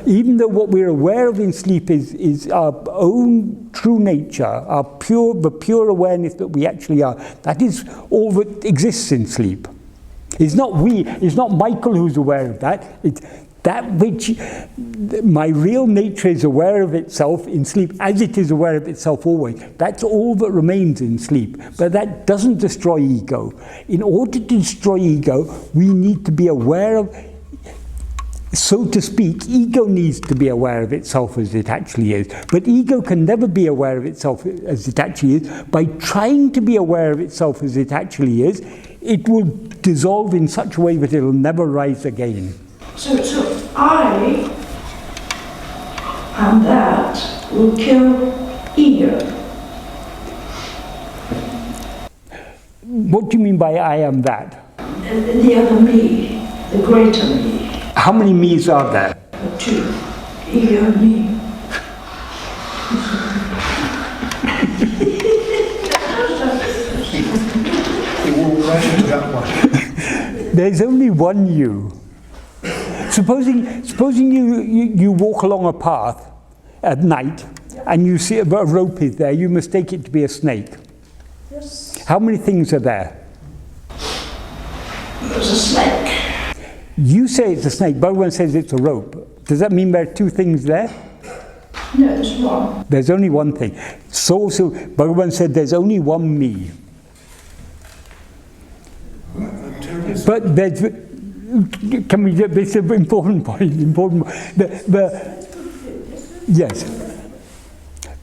Even though what we're aware of in sleep is our own true nature, the pure awareness that we actually are. That is all that exists in sleep. It's not Michael who's aware of that. It's that which my real nature is aware of itself in sleep, as it is aware of itself always. That's all that remains in sleep. But that doesn't destroy ego. In order to destroy ego, we need to be aware of, so to speak, ego needs to be aware of itself as it actually is. But ego can never be aware of itself as it actually is. By trying to be aware of itself as it actually is, it will dissolve in such a way that it will never rise again. So I and that will kill ego. What do you mean by I am that? The other me, the greater me. How many me's are there? Two. Ego and me. You walk right into that one. There's only one you. Supposing you walk along a path at night and you see a rope is there, you mistake it to be a snake. Yes. How many things are there? There's a snake. You say it's a snake, Bhagavan says it's a rope. Does that mean there are two things there? No, there's one. There's only one thing. So Bhagavan said there's only one me. But there's, can we, this is an important point, yes.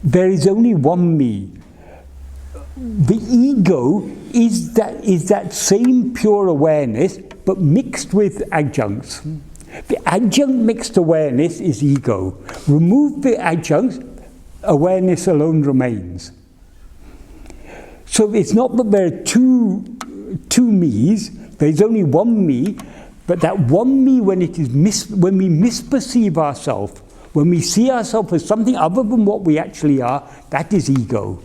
There is only one me. The ego is that same pure awareness, but mixed with adjuncts. The adjunct mixed awareness is ego. Remove the adjuncts, awareness alone remains. So it's not that there are two me's, there's only one me, but that one me, when it is when we misperceive ourselves, when we see ourselves as something other than what we actually are, that is ego.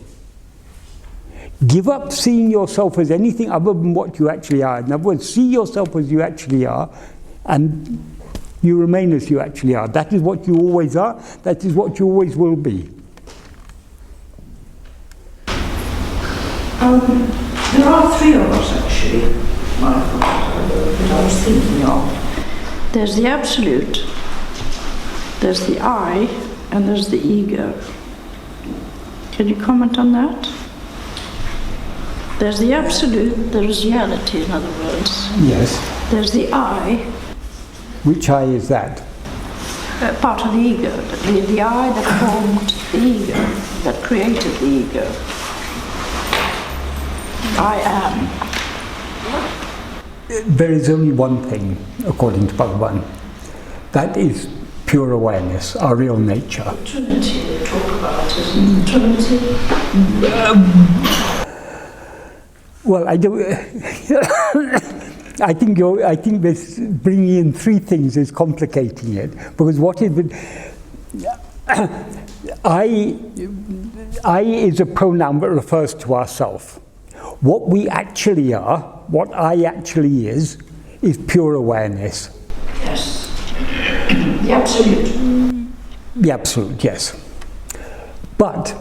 Give up seeing yourself as anything other than what you actually are. In other words, see yourself as you actually are, and you remain as you actually are. That is what you always are. That is what you always will be. There are three of us, actually, that I was thinking of. There's the absolute, there's the I, and there's the ego. Can you comment on that? There's the absolute, there is reality, in other words. Yes. There's the I. Which I is that? Part of the ego, the I that formed the ego, that created the ego. I am. There is only one thing, according to Bhagavan. That is pure awareness, our real nature. Trinity they talk about, isn't it? Trinity? Well, I don't. I think this bringing in three things is complicating it, because what is I is a pronoun that refers to ourself. What we actually are, what I actually is pure awareness. Yes. The absolute. The absolute, yes. But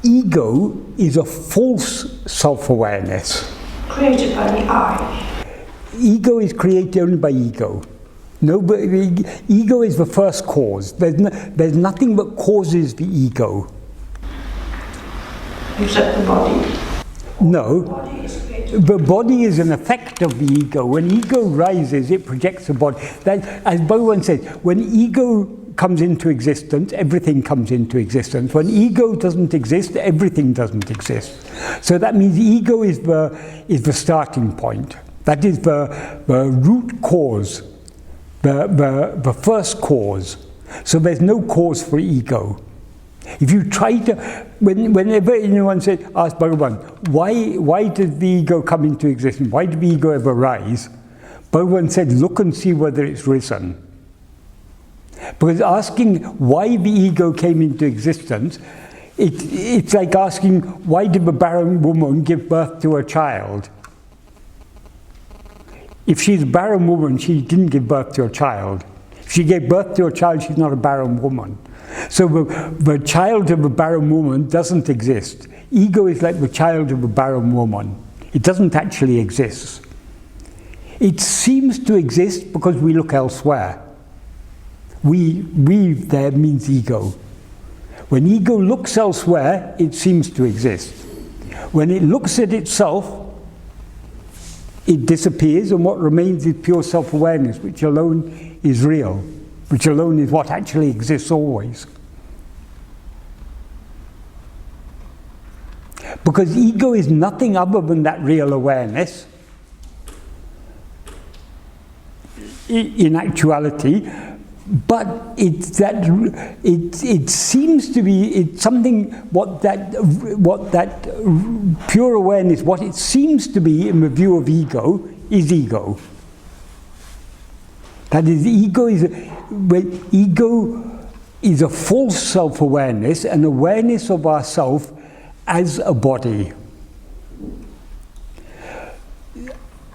ego is a false self-awareness. Created by the I. Ego is created only by ego. Ego is the first cause. There's nothing that causes the ego. Except the body. No. The body is created. The body is an effect of the ego. When ego rises, it projects the body. That, as Bhagavan says, when ego comes into existence, everything comes into existence. When ego doesn't exist, everything doesn't exist. So that means ego is the starting point. That is the root cause, the first cause. So there's no cause for ego. If you try to, whenever anyone asks Bhagavan, why did the ego come into existence? Why did the ego ever rise? Bhagavan said, look and see whether it's risen. Because asking why the ego came into existence, it's like asking, why did the barren woman give birth to a child? If she's a barren woman, she didn't give birth to a child. If she gave birth to a child, she's not a barren woman. So the child of a barren woman doesn't exist. Ego is like the child of a barren woman. It doesn't actually exist. It seems to exist because we look elsewhere. We there means ego. When ego looks elsewhere, it seems to exist. When it looks at itself, it disappears, and what remains is pure self-awareness, which alone is real, which alone is what actually exists always. Because ego is nothing other than that real awareness. In actuality, but it's that it seems to be, it's something, what that pure awareness, what it seems to be in the view of ego is ego. That is, ego is a false self-awareness, an awareness of ourself as a body.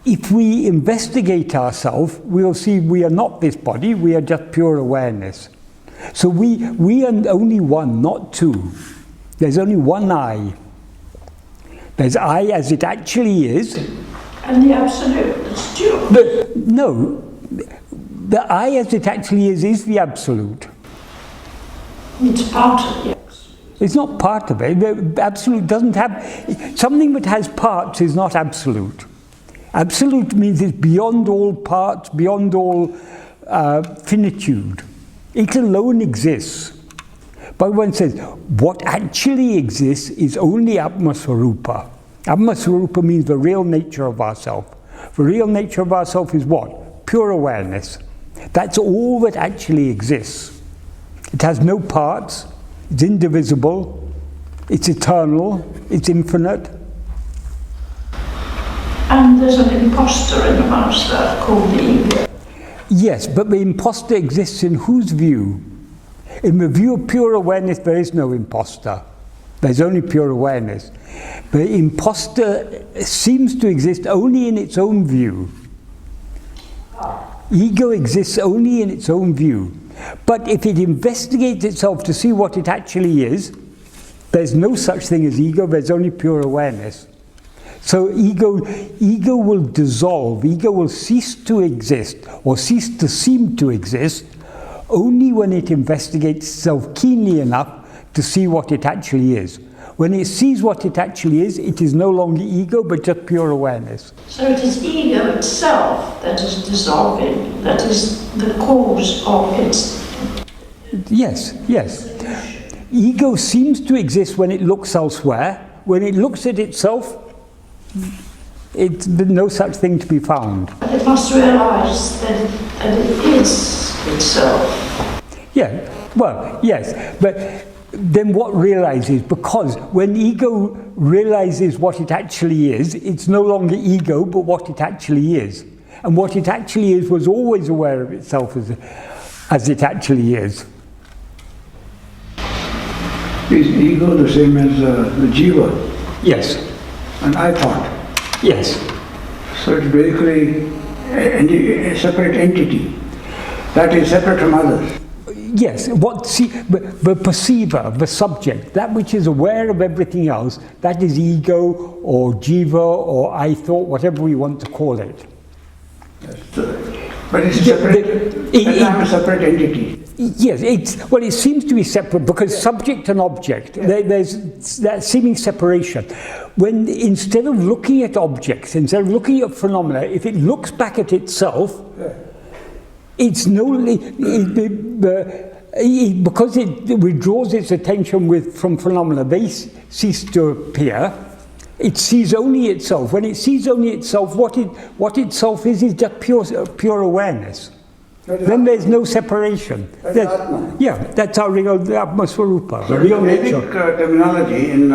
If we investigate ourselves, we'll see we are not this body, we are just pure awareness. So we are only one, not two. There's only one I. There's I as it actually is. And the absolute, that's two. No, the I as it actually is the absolute. It's part of the absolute. It's not part of it. The absolute doesn't have... Something that has parts is not absolute. Absolute means it's beyond all parts, beyond all finitude. It alone exists. Bhagavan says, what actually exists is only Atma-swarupa. Atma-swarupa means the real nature of ourself. The real nature of ourself is what? Pure awareness. That's all that actually exists. It has no parts, it's indivisible, it's eternal, it's infinite. And there's an imposter in amongst that called the ego. Yes, but the imposter exists in whose view? In the view of pure awareness, there is no imposter. There's only pure awareness. The imposter seems to exist only in its own view. Ego exists only in its own view. But if it investigates itself to see what it actually is, there's no such thing as ego, there's only pure awareness. So ego will dissolve, ego will cease to exist, or cease to seem to exist, only when it investigates itself keenly enough to see what it actually is. When it sees what it actually is, it is no longer ego, but just pure awareness. So it is ego itself that is dissolving, that is the cause of its... Yes, yes. Ego seems to exist when it looks elsewhere. When it looks at itself, it's no such thing to be found. But it must realize that it is itself. Yeah, well, yes, but then what realizes? Because when ego realizes what it actually is, it's no longer ego, but what it actually is. And what it actually is was always aware of itself as it actually is. Is ego the same as the jiva? Yes. And I thought. Yes. So it's basically a separate entity that is separate from others. Yes, the perceiver, the subject, that which is aware of everything else, that is ego or jiva or I thought, whatever we want to call it. But it's a separate entity. Yes, it seems to be separate because subject and object, there's that seeming separation. When instead of looking at objects, instead of looking at phenomena, if it looks back at itself, it's because it withdraws its attention from phenomena, they cease to appear. It sees only itself. When it sees only itself, what itself is just pure awareness. Then there's no separation. That's our real Atma-swarupa, the real nature. Terminology in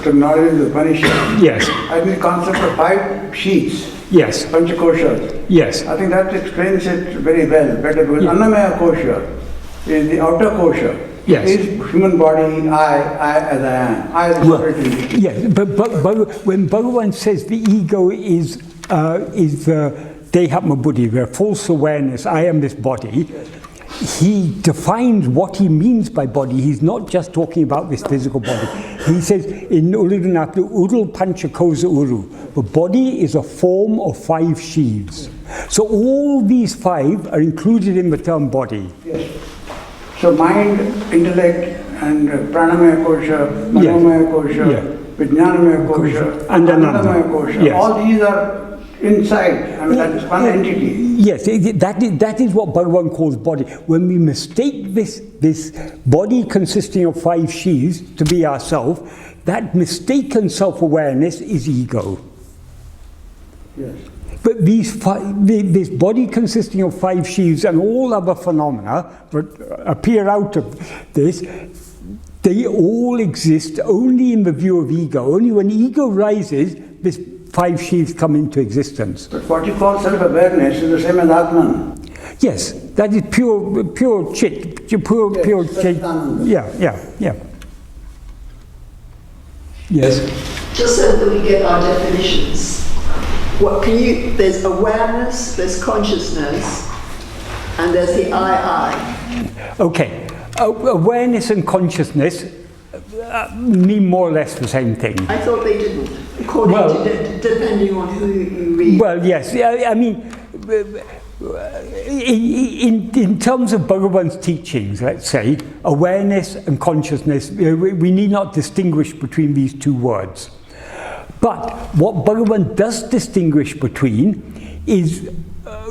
terminology of the Upanishad. Yes. I think the concept of 5 sheets. Yes. Panchakoshas. Yes. I think that explains it very well, better, because Annamaya Kosha is the outer kosha. Yes. Is human body, I as I am. I as a separate entity. Yes, but when Bhagavan says the ego is Dehatma buddhi, the false awareness, I am this body, he defines what he means by body. He's not just talking about this physical body. He says, in Uludunaplu, Udul Panchakosa Uru, the body is a form of 5 sheaths. So all these 5 are included in the term body. Yes. So mind, intellect, and pranamaya kosha, manomaya kosha, vijnanamaya kosha, and anandamaya kosha, yes. All these are inside, I mean that is one entity. Yes, that is what Bhagavan calls body. When we mistake this body consisting of 5 sheaths to be ourself, that mistaken self-awareness is ego. Yes. But this body consisting of 5 sheaths and all other phenomena that appear out of this, they all exist only in the view of ego. Only when ego rises, this 5 sheaths come into existence. But what you call self-awareness is the same as Atman. Yes, that is pure chit, pure chit. Yeah. Yes. Just so that we get our definitions. There's awareness, there's consciousness, and there's the I. Okay, awareness and consciousness mean more or less the same thing. I thought they didn't, according to depending on who you read. Well, yes, I mean, in terms of Bhagavan's teachings, let's say, awareness and consciousness, we need not distinguish between these two words. But what Bhagavan does distinguish between is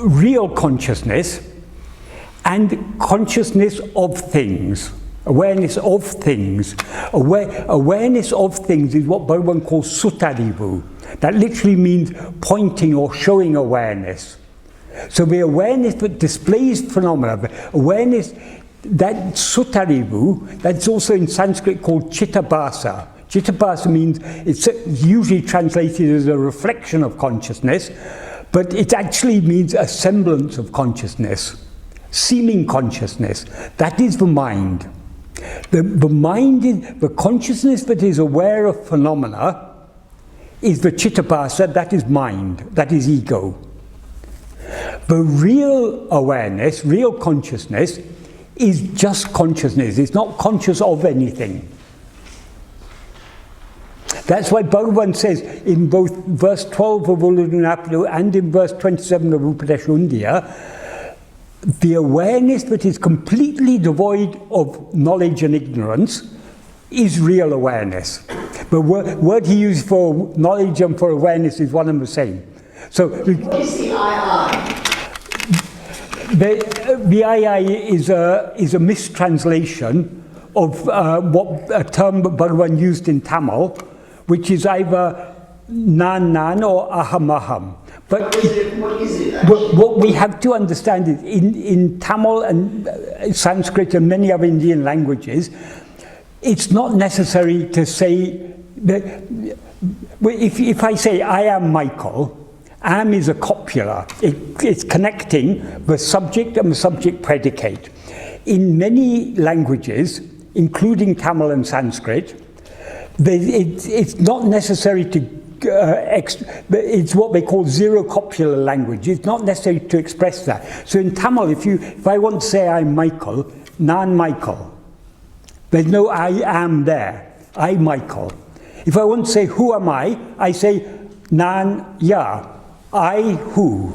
real consciousness and consciousness of things. Awareness of things. Awareness of things is what Bhagavan calls sutarivu. That literally means pointing or showing awareness. So the awareness that displays phenomena, awareness, that sutarivu, that's also in Sanskrit called chittabhasa. Chittabhasa means, it's usually translated as a reflection of consciousness, but it actually means a semblance of consciousness, seeming consciousness. That is the mind. The mind is the consciousness that is aware of phenomena, is the chittabhasa, that is mind, that is ego. The real awareness, real consciousness, is just consciousness. It's not conscious of anything. That's why Bhagavan says in both verse 12 of Ulladu and in verse 27 of Upadesundaya, the awareness that is completely devoid of knowledge and ignorance is real awareness. The word he used for knowledge and for awareness is one and the same. So, what is the I? The I is a mistranslation of what a term Bhagavan used in Tamil, which is either Nāṉ or aham. But what is it what we have to understand is in Tamil and Sanskrit and many other Indian languages, it's not necessary to say that if I say I am Michael, am is a copula. It's connecting the subject and the subject predicate. In many languages, including Tamil and Sanskrit, it's not necessary to it's what they call zero copula language. It's not necessary to express that. So in Tamil, if I want to say I'm Michael, Nāṉ Michael, there's no I am there. I Michael. If I want to say who am I say Nāṉ Ār, I who.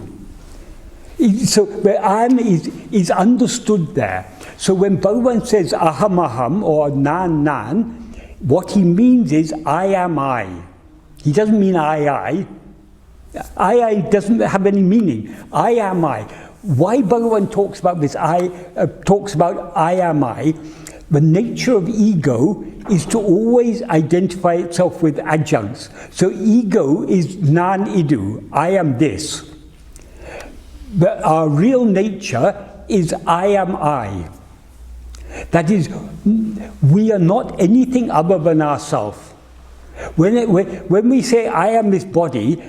So the am is understood there. So when Bhagavan says aham or Nāṉ, what he means is I am I. He doesn't mean I. I doesn't have any meaning. I am I. Why Bhagavan talks about this, talks about I am I, the nature of ego is to always identify itself with adjuncts. So ego is Nāṉ idu, I am this. But our real nature is I am I. That is, we are not anything other than ourselves. When we say I am this body,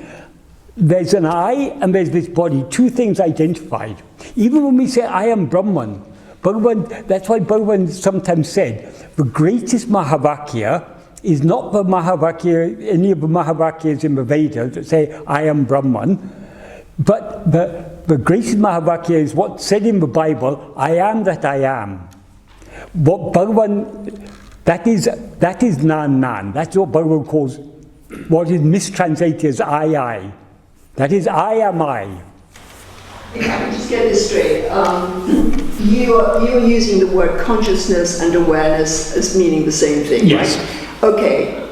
there's an I and there's this body, two things identified. Even when we say I am Brahman, that's why Bhagavan sometimes said, the greatest Mahavakya is not the Mahavakya, any of the Mahavakyas in the Vedas that say I am Brahman, but the greatest Mahavakya is what's said in the Bible, I am that I am. What Bhagavan, that is Nāṉ. That's what Bhagavan calls, what is mistranslated as I. That is I am I. If I can just get this straight, you're using the word consciousness and awareness as meaning the same thing, yes. Right? Okay.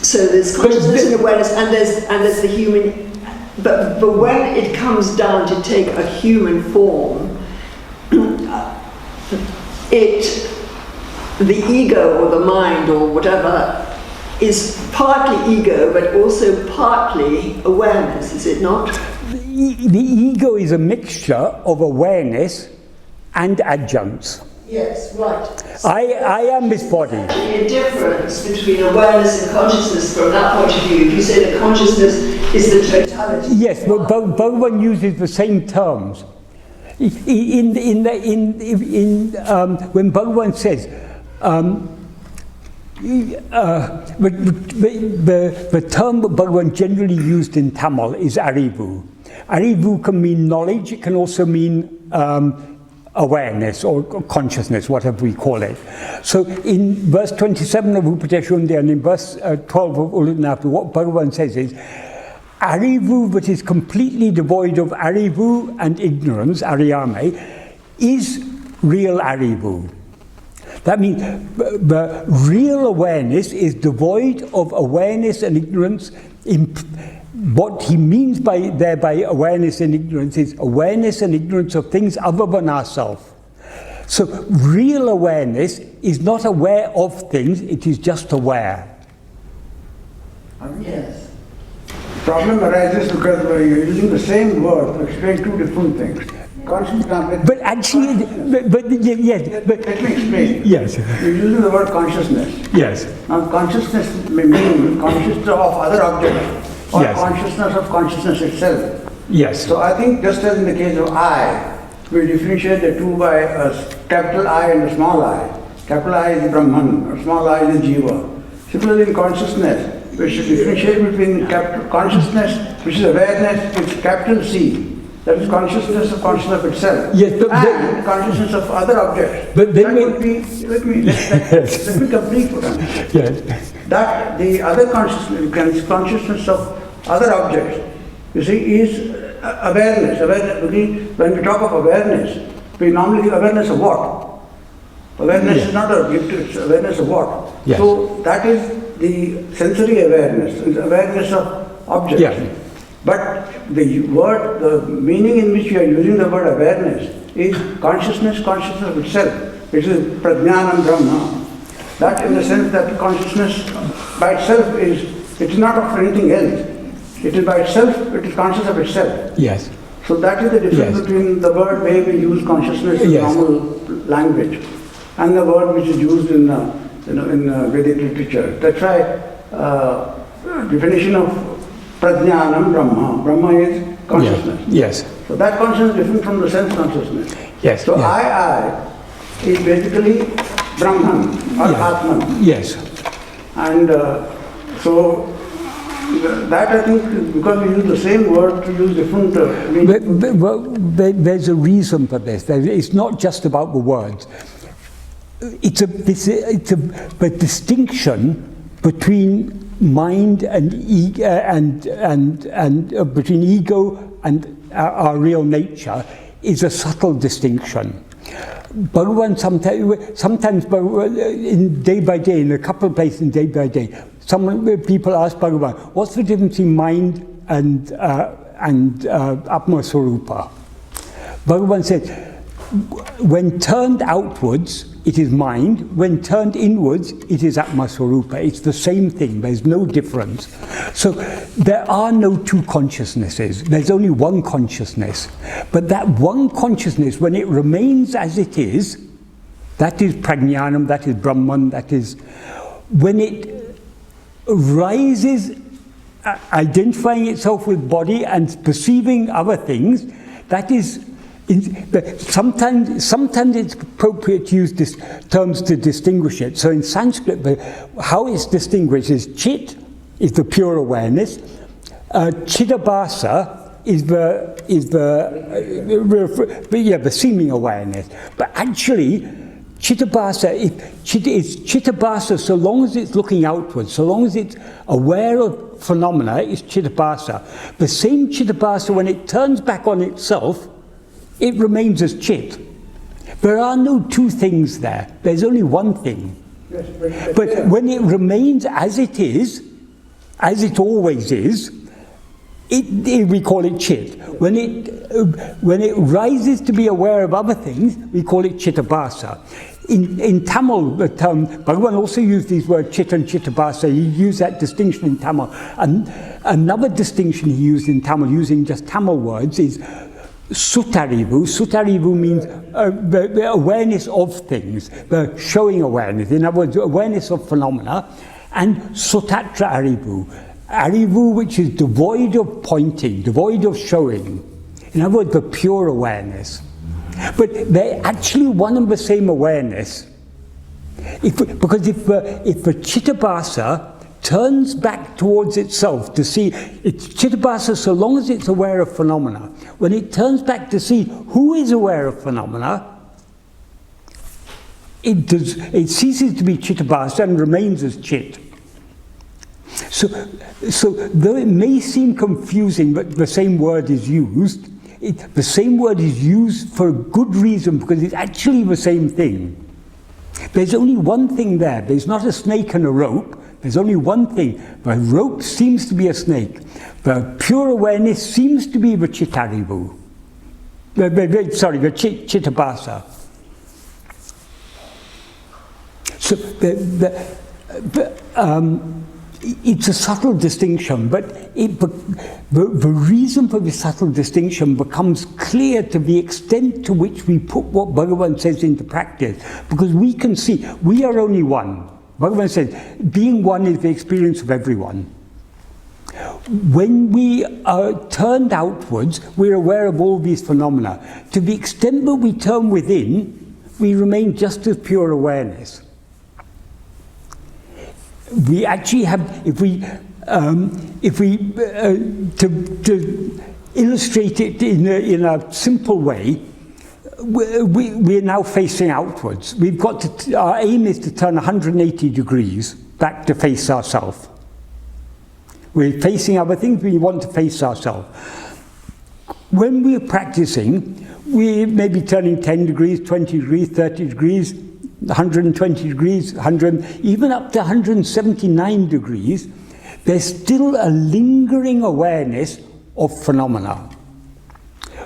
So there's consciousness and awareness, and there's the human. But when it comes down to take a human form, the ego or the mind or whatever is partly ego, but also partly awareness, is it not? The ego is a mixture of awareness and adjuncts. Yes, right. So I am this body. There's actually a difference between awareness and consciousness from that point of view. If you say that consciousness is the totality. Yes, but Bhagavan uses the same terms. When Bhagavan says, the term that Bhagavan generally used in Tamil is arivu. Arivu can mean knowledge, it can also mean awareness or consciousness, whatever we call it. So in verse 27 of Upadesundaya and in verse 12 of Ulladu, what Bhagavan says is, Arivu that is completely devoid of arivu and ignorance, ariyame, is real arivu. That means the real awareness is devoid of awareness and ignorance. What he means by awareness and ignorance is awareness and ignorance of things other than ourselves. So real awareness is not aware of things, it is just aware. Yes. The problem arises because you're using the same word to explain two different things. But actually, yes. But let me explain. Yes. You're using the word consciousness. Yes. Now, consciousness may mean consciousness of other objects, or Yes. consciousness of consciousness itself. Yes. So I think just as in the case of I, we differentiate the two by a capital I and a small I. Capital I is Brahman, or small I is Jiva. Similarly in consciousness, we should differentiate between consciousness, which is awareness, with capital C. That is consciousness of itself. Yes, but and consciousness of other objects. But then that would be, let me complete what I'm saying. Yes. That the other consciousness of other objects, you see, is awareness. When we talk of awareness, we normally give awareness of what? Awareness is not a gift, it's awareness of what? Yes. So that is the sensory awareness, it's awareness of objects. Yes. But the meaning in which you are using the word awareness is consciousness of itself. It is prajnanam brahma. That in the sense that consciousness by itself it's not of anything else. It is by itself, it is conscious of itself. Yes. So that is the difference Yes. between the word way we use consciousness in Yes. normal language and the word which is used in Vedic literature. That's why definition of prajnanam brahma. Brahma is consciousness. Yes. So that consciousness is different from the sense consciousness. Yes. So Yes. I is basically Brahman or Yes. Atman. Yes. And so that I think because we use the same word to use different meanings. There's a reason for this. It's not just about the words. It's a distinction between mind and between ego and our real nature is a subtle distinction. Bhagavan sometimes in day by day, in a couple of places in day by day, people ask Bhagavan, what's the difference between mind and Atma-swarupa? Bhagavan said, when turned outwards, it is mind. When turned inwards, it is Atma-swarupa. It's the same thing. There's no difference. So there are no two consciousnesses. There's only one consciousness. But that one consciousness, when it remains as it is, that is prajnanam, that is Brahman, that is... When it rises, identifying itself with body and perceiving other things, that is... Sometimes it's appropriate to use these terms to distinguish it. So in Sanskrit, how it's distinguished is chit is the pure awareness, chidabhasa is the seeming awareness. But actually, chitabhasa is chitabhasa so long as it's looking outwards, so long as it's aware of phenomena, is chitabhasa. The same chitabhasa, when it turns back on itself, it remains as chit. There are no two things there. There's only one thing. Yes, but when it remains as it is, as it always is, we call it chit. When it rises to be aware of other things, we call it chitabhasa. In Tamil, the term, Bhagavan also used these words chit and chitabhasa. He used that distinction in Tamil. And another distinction he used in Tamil, using just Tamil words, is Sutarivu. Sutarivu means the awareness of things, the showing awareness. In other words, awareness of phenomena. And Sutatra Arivu. Arivu which is devoid of pointing, devoid of showing. In other words, the pure awareness. But they're actually one and the same awareness. Because if the chitabhasa turns back towards itself to see, it's chitabhasa so long as it's aware of phenomena. When it turns back to see who is aware of phenomena, it ceases to be chitabhasa and remains as chit. So though it may seem confusing, but the same word is used, the same word is used for a good reason, because it's actually the same thing. There's only one thing there. There's not a snake and a rope. There's only one thing. The rope seems to be a snake. The pure awareness seems to be the chittarivu. Sorry, the chittabhasa. So it's a subtle distinction, but the reason for the subtle distinction becomes clear to the extent to which we put what Bhagavan says into practice. Because we can see, we are only one. Bhagavan says, being one is the experience of everyone. When we are turned outwards, we're aware of all these phenomena. To the extent that we turn within, we remain just as pure awareness. We actually have, to illustrate it in a simple way, we're now facing outwards. We've got to, our aim is to turn 180 degrees back to face ourselves. We're facing other things, we want to face ourselves. When we're practicing, we may be turning 10 degrees, 20 degrees, 30 degrees, 120 degrees, even up to 179 degrees, there's still a lingering awareness of phenomena.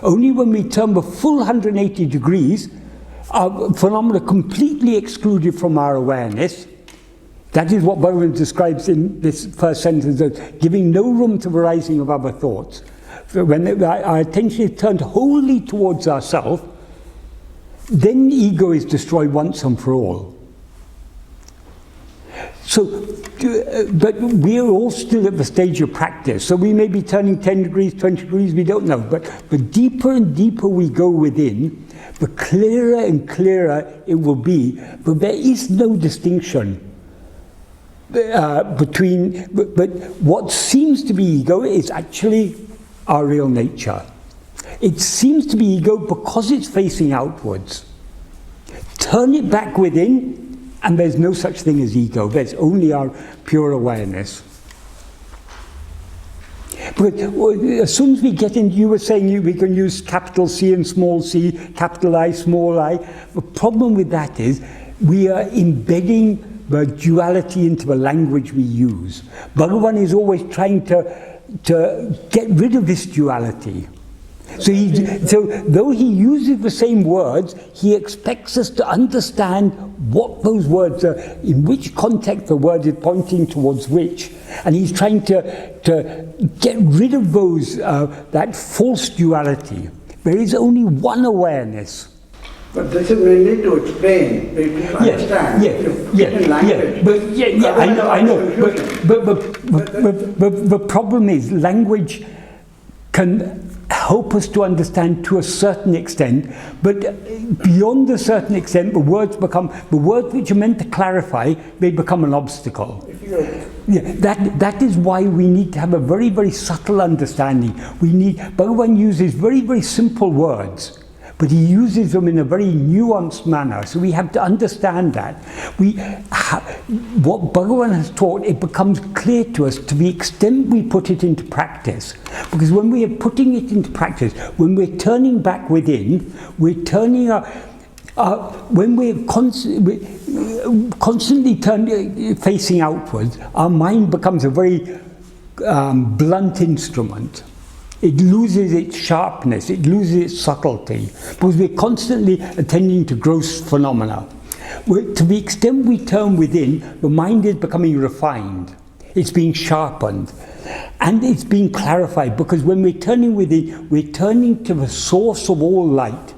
Only when we turn the full 180 degrees, our phenomena completely excluded from our awareness. That is what Bhagavan describes in this first sentence as giving no room to the rising of other thoughts. When our attention is turned wholly towards ourselves, then ego is destroyed once and for all. So, but we're all still at the stage of practice. So we may be turning 10 degrees, 20 degrees, we don't know. But the deeper and deeper we go within, the clearer and clearer it will be. But there is no distinction between, but what seems to be ego is actually our real nature. It seems to be ego because it's facing outwards. Turn it back within, and there's no such thing as ego. There's only our pure awareness. But as soon as we get into, you were saying we can use capital C and small c, capital I, small I. The problem with that is we are embedding the duality into the language we use. Bhagavan is always trying to get rid of this duality. So though he uses the same words, he expects us to understand what those words are, in which context the word is pointing towards which. And he's trying to get rid of those, that false duality. There is only one awareness. But this is mainly to explain, to understand. I know. But the problem is language can help us to understand to a certain extent, but beyond a certain extent, the words which are meant to clarify, they become an obstacle. That is why we need to have a very, very subtle understanding. Bhagavan uses very, very simple words, but he uses them in a very nuanced manner. So we have to understand that. What Bhagavan has taught, it becomes clear to us to the extent we put it into practice. Because when we are putting it into practice, when we're turning back within, we're turning when we're constantly facing outwards, our mind becomes a very blunt instrument. It loses its sharpness, it loses its subtlety, because we're constantly attending to gross phenomena. To the extent we turn within, the mind is becoming refined. It's being sharpened. And it's being clarified, because when we're turning within, we're turning to the source of all light,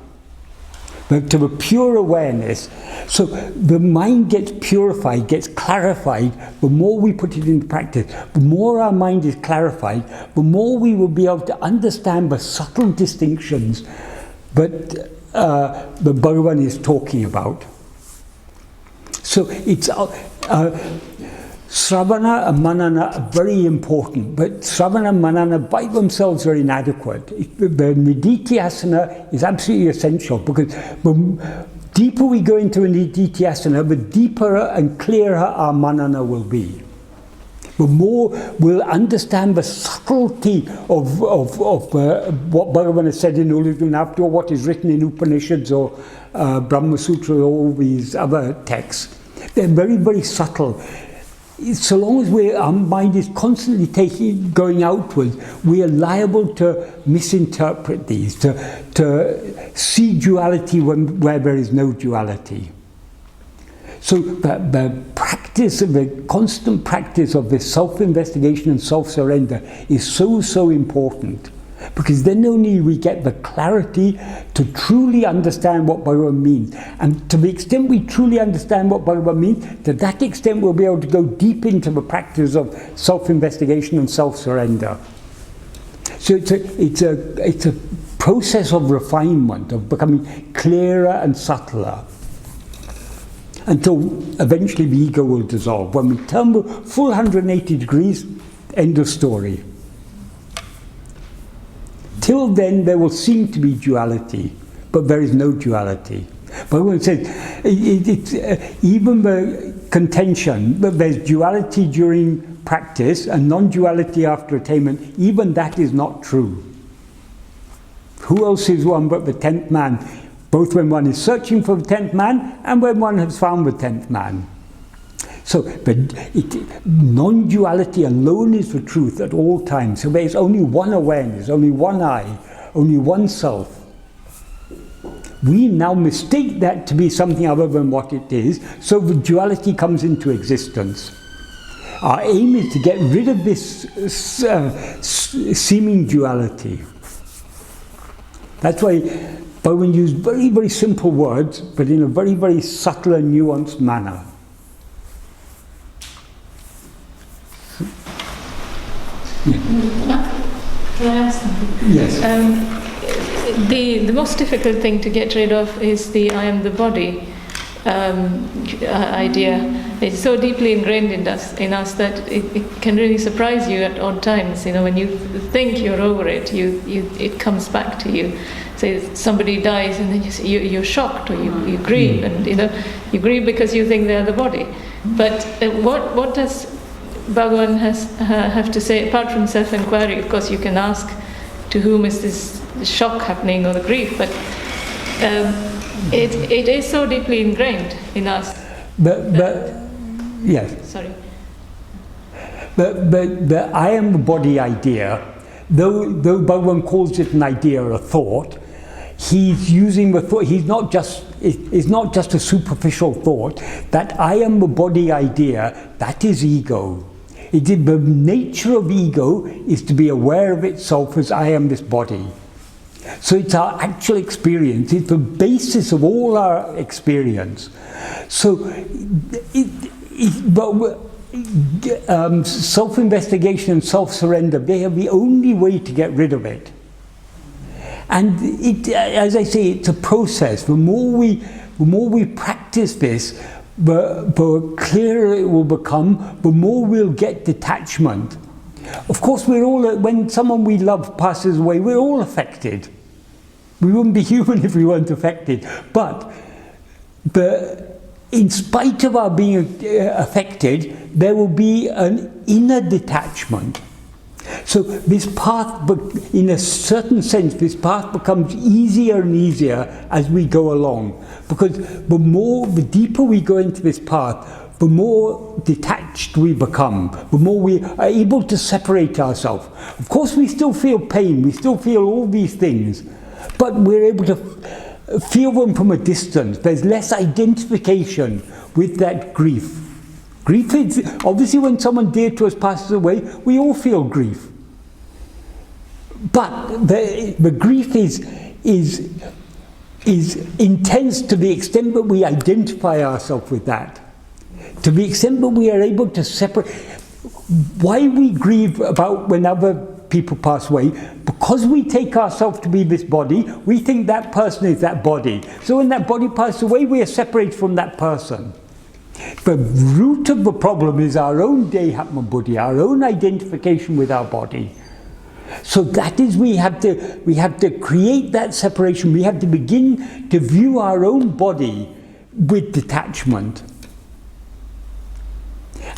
to the pure awareness. So the mind gets purified, gets clarified. The more we put it into practice, the more our mind is clarified, the more we will be able to understand the subtle distinctions that the Bhagavan is talking about. So it's Sravana and Manana are very important, but Sravana and Manana by themselves are inadequate. The Nididhyasana is absolutely essential, because the deeper we go into a Nididhyasana, the deeper and clearer our Manana will be. the more we'll understand the subtlety of what Bhagavan has said in Ulladu, or what is written in Upanishads or Brahma Sutra or all these other texts. They're very, very subtle. So long as our mind is constantly going outwards, we are liable to misinterpret these, to see duality where there is no duality. So the practice, the constant practice of this self-investigation and self-surrender is so, so important. Because then only we get the clarity to truly understand what Bhagavan means. And to the extent we truly understand what Bhagavan means, to that extent we'll be able to go deep into the practice of self-investigation and self-surrender. So it's a process of refinement, of becoming clearer and subtler, until eventually the ego will dissolve. When we turn the full 180 degrees, end of story. Till then, there will seem to be duality, but there is no duality. Bhagavan says, even the contention that there's duality during practice and non-duality after attainment, even that is not true. Who else is one but the 10th man, both when one is searching for the 10th man and when one has found the 10th man? So, non-duality alone is the truth at all times. So there is only one awareness, only one I, only one self. We now mistake that to be something other than what it is, so the duality comes into existence. Our aim is to get rid of this seeming duality. That's why Bhagavan used very, very simple words, but in a very, very subtle and nuanced manner. Can I ask something? Yes. The most difficult thing to get rid of is the I am the body idea. It's so deeply ingrained in us that it can really surprise you at odd times. You know, when you think you're over it, it comes back to you. Say somebody dies, and then you're shocked, or you grieve, and you grieve because you think they're the body. But what does Bhagavan have to say, apart from self-inquiry? Of course, you can ask, to whom is this shock happening, or the grief? But it is so deeply ingrained in us. Yes. Sorry. But the I am the body idea, though Bhagavan calls it an idea or a thought, he's using the thought. It's not just a superficial thought. That I am the body idea, that is ego. The nature of ego is to be aware of itself as I am this body. So it's our actual experience. It's the basis of all our experience. So self-investigation and self-surrender, they are the only way to get rid of it. And as I say, it's a process. The more we practice this, the clearer it will become, the more we'll get detachment. Of course, when someone we love passes away, we're all affected. We wouldn't be human if we weren't affected. But in spite of our being affected, there will be an inner detachment. So this path, in a certain sense, this path becomes easier and easier as we go along. Because the deeper we go into this path, the more detached we become, the more we are able to separate ourselves. Of course, we still feel pain, we still feel all these things, but we're able to feel them from a distance. There's less identification with that grief. Grief is, obviously when someone dear to us passes away, we all feel grief. But the grief is intense to the extent that we identify ourselves with that. To the extent that we are able to separate. Why we grieve about when other people pass away? Because we take ourselves to be this body, we think that person is that body. So when that body passes away, we are separated from that person. The root of the problem is our own dehatma buddhi, our own identification with our body. So that is, we have to create that separation. We have to begin to view our own body with detachment.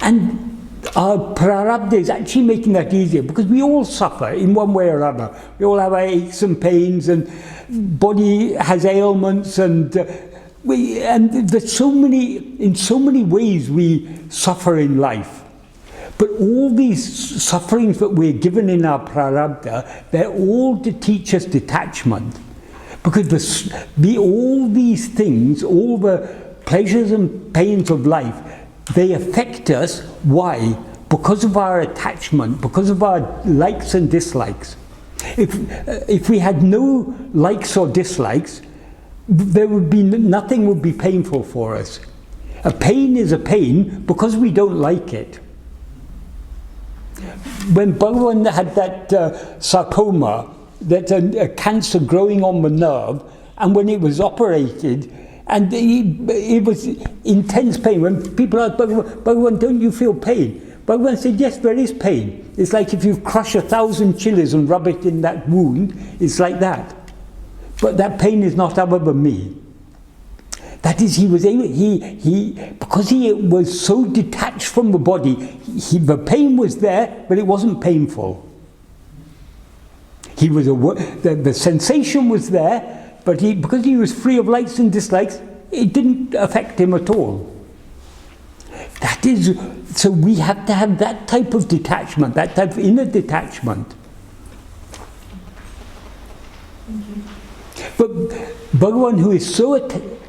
And our prarabdha is actually making that easier, because we all suffer in one way or other. We all have our aches and pains, and body has ailments, and there's so many, in so many ways we suffer in life. But all these sufferings that we're given in our prarabdha, they're all to teach us detachment. Because all these things, all the pleasures and pains of life, they affect us. Why? Because of our attachment, because of our likes and dislikes. If we had no likes or dislikes, there would be nothing would be painful for us. A pain is a pain because we don't like it. When Bhagavan had that sarcoma, that's a cancer growing on the nerve, and when it was operated, and it was intense pain. When people asked Bhagavan, don't you feel pain? Bhagavan said, yes, there is pain. It's like if you crush 1,000 chilies and rub it in that wound, it's like that. But that pain is not other than me. That is, he was able, because he was so detached from the body, the pain was there, but it wasn't painful. He was the sensation was there, but because he was free of likes and dislikes, it didn't affect him at all. That is, so we have to have that type of detachment, that type of inner detachment. But Bhagavan, who is so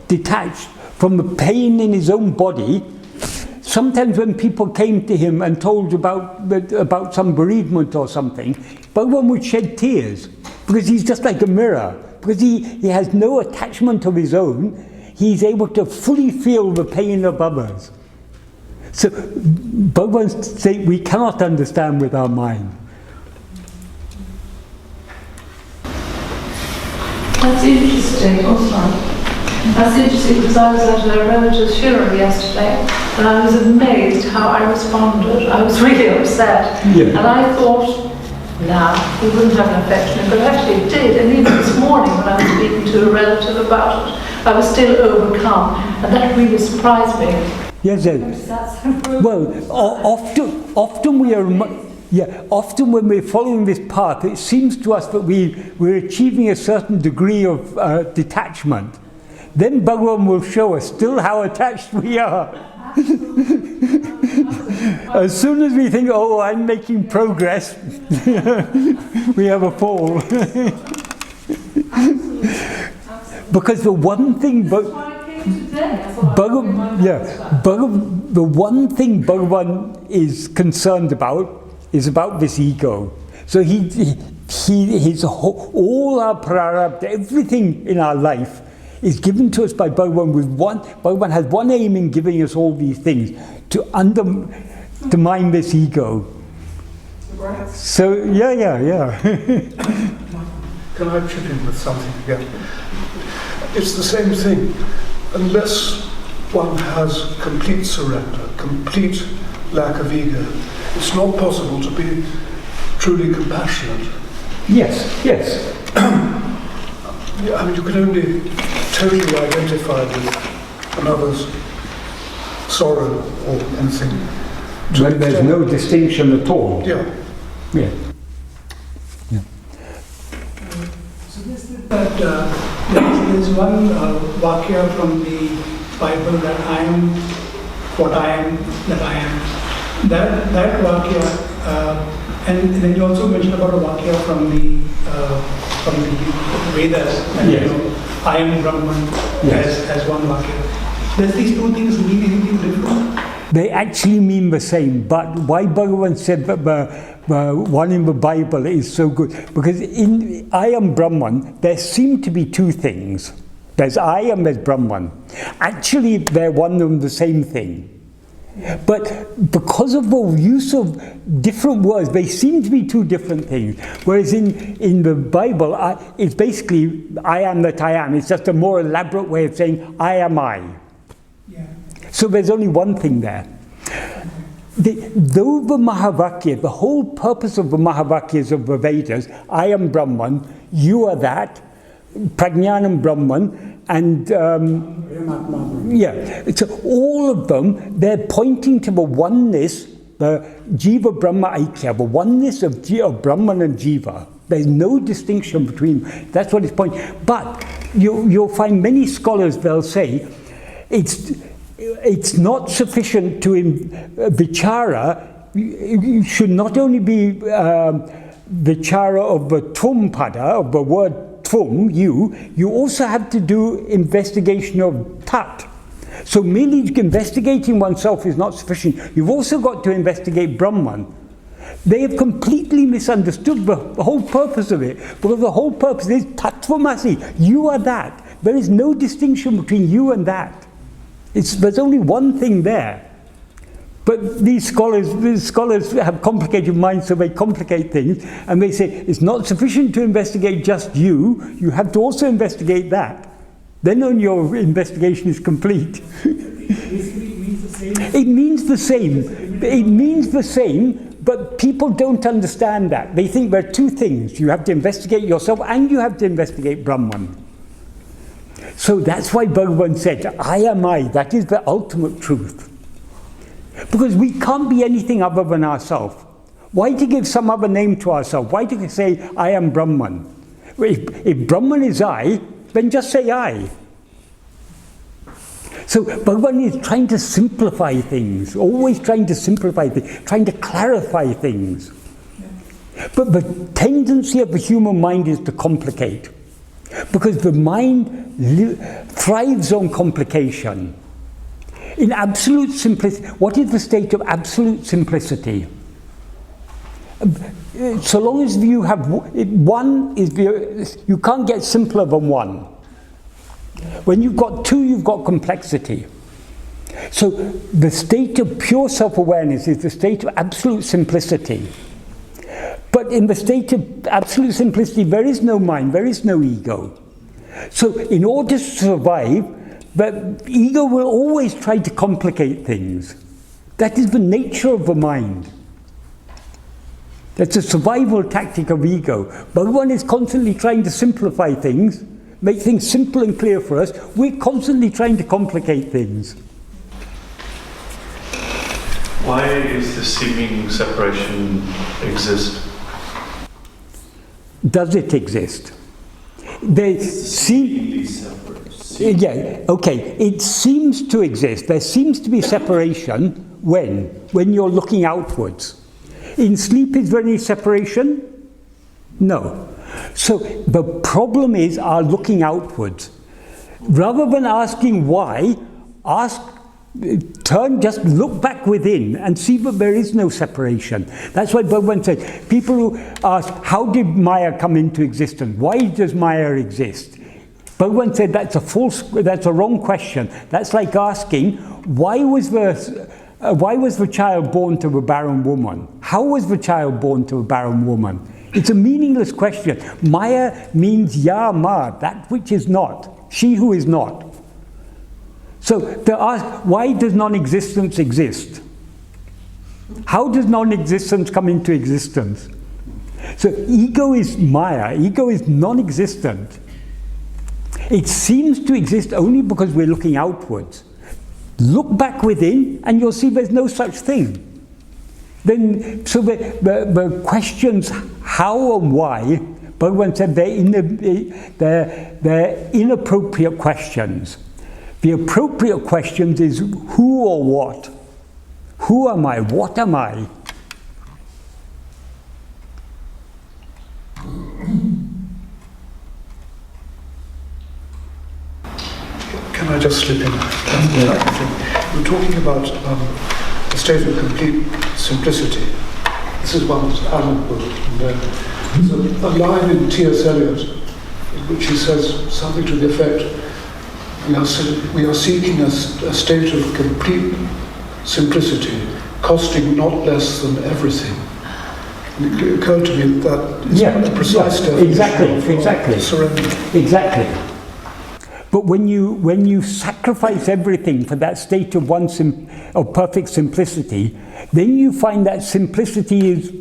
detached from the pain in his own body, sometimes when people came to him and told about some bereavement or something, Bhagavan would shed tears, because he's just like a mirror. Because he has no attachment of his own, he's able to fully feel the pain of others. So Bhagavan says we cannot understand with our mind. That's interesting, also. That's interesting, because I was at a relative's funeral yesterday, and I was amazed how I responded. I was really upset. Yeah. And I thought, nah, it wouldn't have an effect on me, but actually it did. And even this morning when I was speaking to a relative about it, I was still overcome, and that really surprised me. Yes, yes. Well, often we are, often when we're following this path, it seems to us that we're achieving a certain degree of detachment. Then Bhagavan will show us still how attached we are. As soon as we think, oh, I'm making progress, we have a fall. Because the one thing the one thing Bhagavan is concerned about is about this ego. So all our prarabdha, everything in our life, is given to us by Bhagavan with Bhagavan has one aim in giving us all these things, to undermine this ego. So, yeah. Can I chip in with something again? It's the same thing. Unless one has complete surrender, complete lack of ego, it's not possible to be truly compassionate. Yes. I mean, you can only totally identify with another's sorrow or anything. When there's no distinction at all. Yeah. So this is that there's one vakya from the Bible that I am what I am, that I am. That vakya, and then you also mentioned about a vakya from the Vedas, and yes. I am Brahman, yes. as one vakya. Does these two things mean anything different? They actually mean the same, but why Bhagavan said that the one in the Bible is so good? Because in I am Brahman, there seem to be two things. There's I and there's Brahman. Actually, they're one and the same thing. But because of the use of different words, they seem to be two different things. Whereas in the Bible, it's basically I am that I am. It's just a more elaborate way of saying I am I. Yeah. So there's only one thing there. Though the Mahavakya, the whole purpose of the Mahavakyas of the Vedas, I am Brahman, you are that, Prajnanam Brahman, and so all of them, they're pointing to the oneness the Jiva Brahma Aikya, the oneness of Brahman and Jiva. There's no distinction between, that's what it's pointing. But you'll find many scholars, they'll say, it's not sufficient to vichara. You should not only be vichara of the tvum pada, of the word tvum, you also have to do investigation of tat. So merely investigating oneself is not sufficient. You've also got to investigate Brahman. They have completely misunderstood the whole purpose of it, because the whole purpose is tattvamasi. You are that. There is no distinction between you and that. There's only one thing there. But these scholars have complicated minds, so they complicate things, and they say it's not sufficient to investigate just you have to also investigate that. Then only your investigation is complete. It means the same. It means the same, but people don't understand that. They think there are two things. You have to investigate yourself and you have to investigate Brahman. So that's why Bhagavan said, I am I. That is the ultimate truth. Because we can't be anything other than ourselves. Why to give some other name to ourselves? Why to say, I am Brahman? If Brahman is I, then just say I. So Bhagavan is trying to simplify things, always trying to simplify things, trying to clarify things. But the tendency of the human mind is to complicate. Because the mind thrives on complication. In absolute simplicity, what is the state of absolute simplicity? So long as you have one, you can't get simpler than one. When you've got two, you've got complexity. So the state of pure self-awareness is the state of absolute simplicity. But in the state of absolute simplicity, there is no mind, there is no ego. So in order to survive, the ego will always try to complicate things. That is the nature of the mind. That's a survival tactic of ego. Bhagavan is constantly trying to simplify things, make things simple and clear for us. We're constantly trying to complicate things. Why is the seeming separation exist? Does it exist? They seem... Yeah, okay, it seems to exist. There seems to be separation when you're looking outwards. In sleep, is there any separation? No. So the problem is our looking outwards. Rather than asking why, just look back within and see that there is no separation. That's why Bhagavan said, people who ask, how did Maya come into existence? Why does Maya exist? Bhagavan said that's a wrong question. That's like asking, why was the child born to a barren woman? How was the child born to a barren woman? It's a meaningless question. Maya means ma, that which is not, she who is not. So to ask, why does non-existence exist? How does non-existence come into existence? So ego is Maya, ego is non-existent. It seems to exist only because we're looking outwards. Look back within and you'll see there's no such thing. So the questions how and why, Bhagavan said they're inappropriate questions. The appropriate questions is who or what? Who am I? What am I? Can I just slip in? We're talking about a state of complete simplicity. This is one that's admirable. And there's a line in T.S. Eliot in which he says something to the effect, we are seeking a state of complete simplicity, costing not less than everything. And it occurred to me that is a precise definition of surrender. Exactly. But when you sacrifice everything for that state of of perfect simplicity, then you find that simplicity is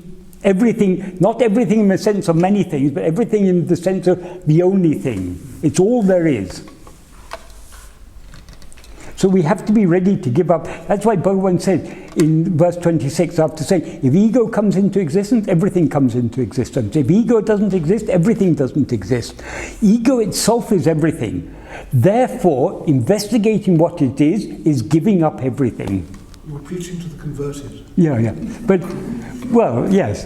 everything, not everything in the sense of many things, but everything in the sense of the only thing. It's all there is. So we have to be ready to give up. That's why Bhagavan said in verse 26, after saying, if ego comes into existence, everything comes into existence. If ego doesn't exist, everything doesn't exist. Ego itself is everything. Therefore, investigating what it is giving up everything. You're preaching to the converted. Yeah. But, well, yes.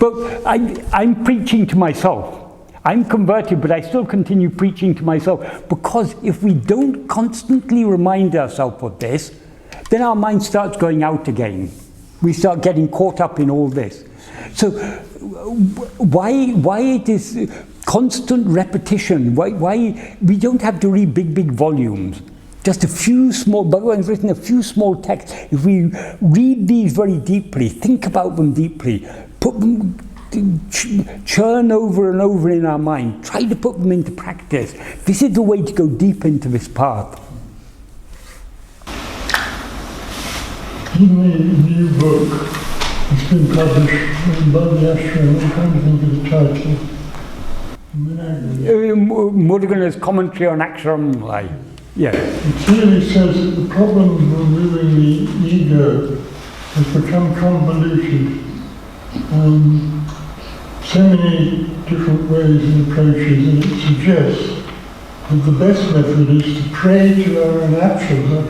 But I'm preaching to myself. I'm converted, but I still continue preaching to myself, because if we don't constantly remind ourselves of this, then our mind starts going out again. We start getting caught up in all this. So why it is constant repetition? Why we don't have to read big volumes? Just a few small, Bhagavan's written a few small texts. If we read these very deeply, think about them deeply, put them, churn over and over in our mind, try to put them into practice. This is the way to go deep into this path. In the new book, it's been published by the ashram, I can't think of the title. Murugan's commentary on Aksharam. Yeah. It clearly says that the problem of removing the ego has become convoluted. So many different ways and approaches, and it suggests that the best method is to pray to our natural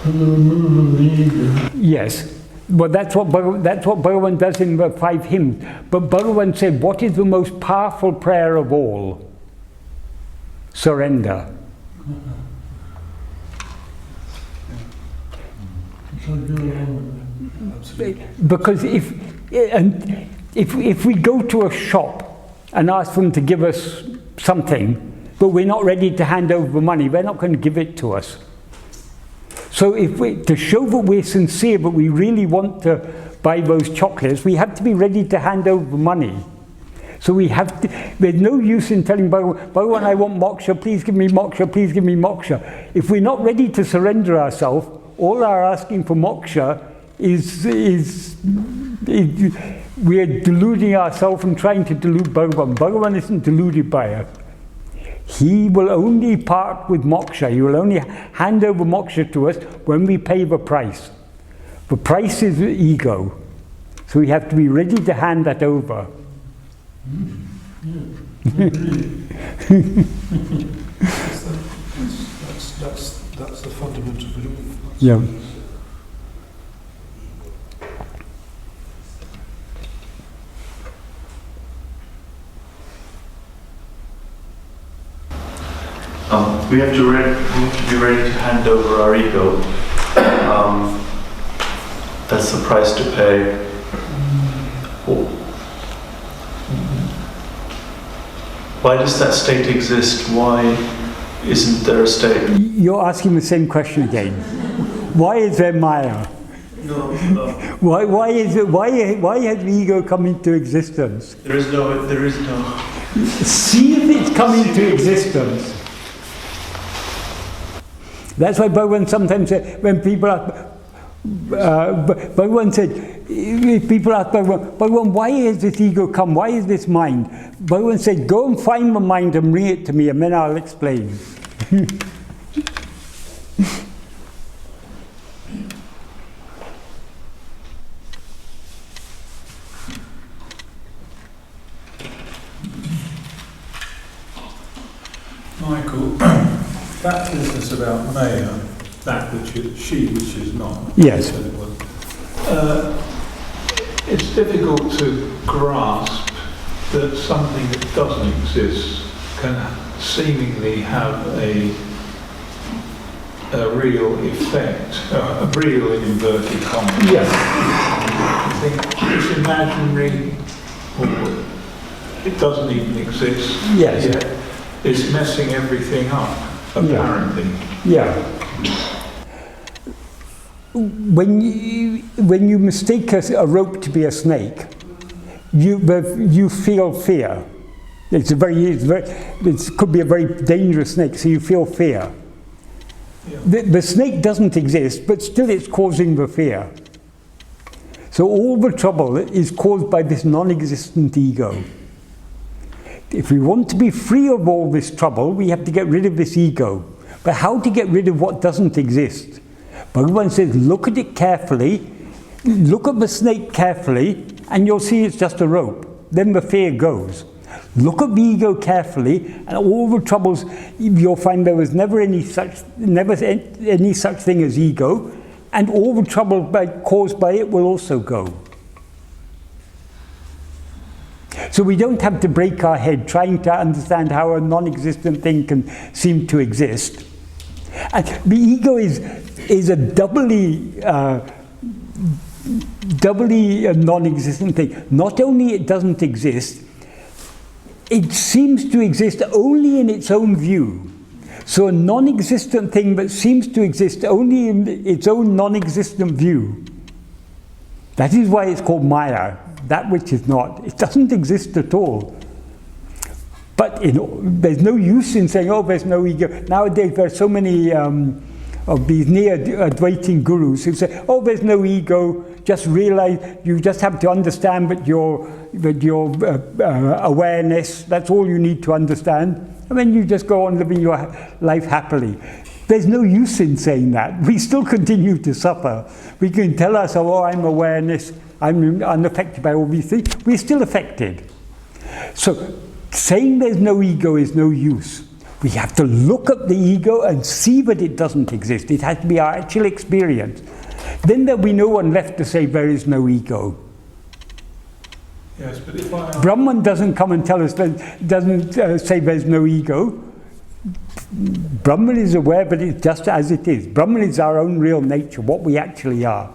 for the removal of the ego. Yes. Well, that's what Bhagavan does in the 5 hymns. But Bhagavan said, what is the most powerful prayer of all? Surrender. Because if we go to a shop and ask them to give us something, but we're not ready to hand over the money, they're not going to give it to us. So to show that we're sincere, but we really want to buy those chocolates, we have to be ready to hand over the money. So we have to, there's no use in telling Bhagavan, I want moksha, please give me moksha, please give me moksha. If we're not ready to surrender ourselves, all our asking for moksha is we are deluding ourselves and trying to delude Bhagavan. Bhagavan isn't deluded by it. He will only part with moksha. He will only hand over moksha to us when we pay the price. The price is the ego. So we have to be ready to hand that over. That's the fundamental belief. Yeah. We have to be ready to hand over our ego. That's the price to pay. Why does that state exist? Why isn't there a state? You're asking the same question again. Why is there Maya? No. Why has the ego come into existence? There is no. See if it's come into existence. That's why Bhagavan sometimes said, when people ask, Bhagavan said, if people ask Bhagavan, why has this ego come? Why is this mind? Bhagavan said, go and find the mind and bring it to me, and then I'll explain. Michael, that business about Maya, that which is she, which is not. Yes. It's difficult to grasp that something that doesn't exist can seemingly have a real effect, a real in inverted commas. Yes. I think it's imaginary, or it doesn't even exist. Yes. Yet. It's messing everything up, apparently. Yeah. When you mistake a rope to be a snake, you feel fear. It could be a very dangerous snake, so you feel fear. Yeah. The snake doesn't exist, but still it's causing the fear. So all the trouble is caused by this non-existent ego. If we want to be free of all this trouble, we have to get rid of this ego. But how to get rid of what doesn't exist? Bhagavan says, look at it carefully, look at the snake carefully, and you'll see it's just a rope. Then the fear goes. Look at the ego carefully, and all the troubles, you'll find there was never any such thing as ego, and all the trouble caused by it will also go. So we don't have to break our head trying to understand how a non-existent thing can seem to exist. And the ego is a doubly non-existent thing. Not only it doesn't exist, it seems to exist only in its own view. So a non-existent thing that seems to exist only in its own non-existent view. That is why it's called Maya, that which is not. It doesn't exist at all. But there's no use in saying, oh, there's no ego. Nowadays there are so many of these near-Advaitin gurus who say, oh, there's no ego, just realize, you just have to understand that your awareness, that's all you need to understand. And then you just go on living your life happily. There's no use in saying that. We still continue to suffer. We can tell ourselves, oh, I'm awareness, I'm unaffected by all these things. We're still affected. So saying there's no ego is no use. We have to look at the ego and see that it doesn't exist. It has to be our actual experience. Then there'll be no one left to say there is no ego. Yes, but if I... Brahman doesn't come and tell us, doesn't say there's no ego. Brahman is aware, but it's just as it is. Brahman is our own real nature, what we actually are.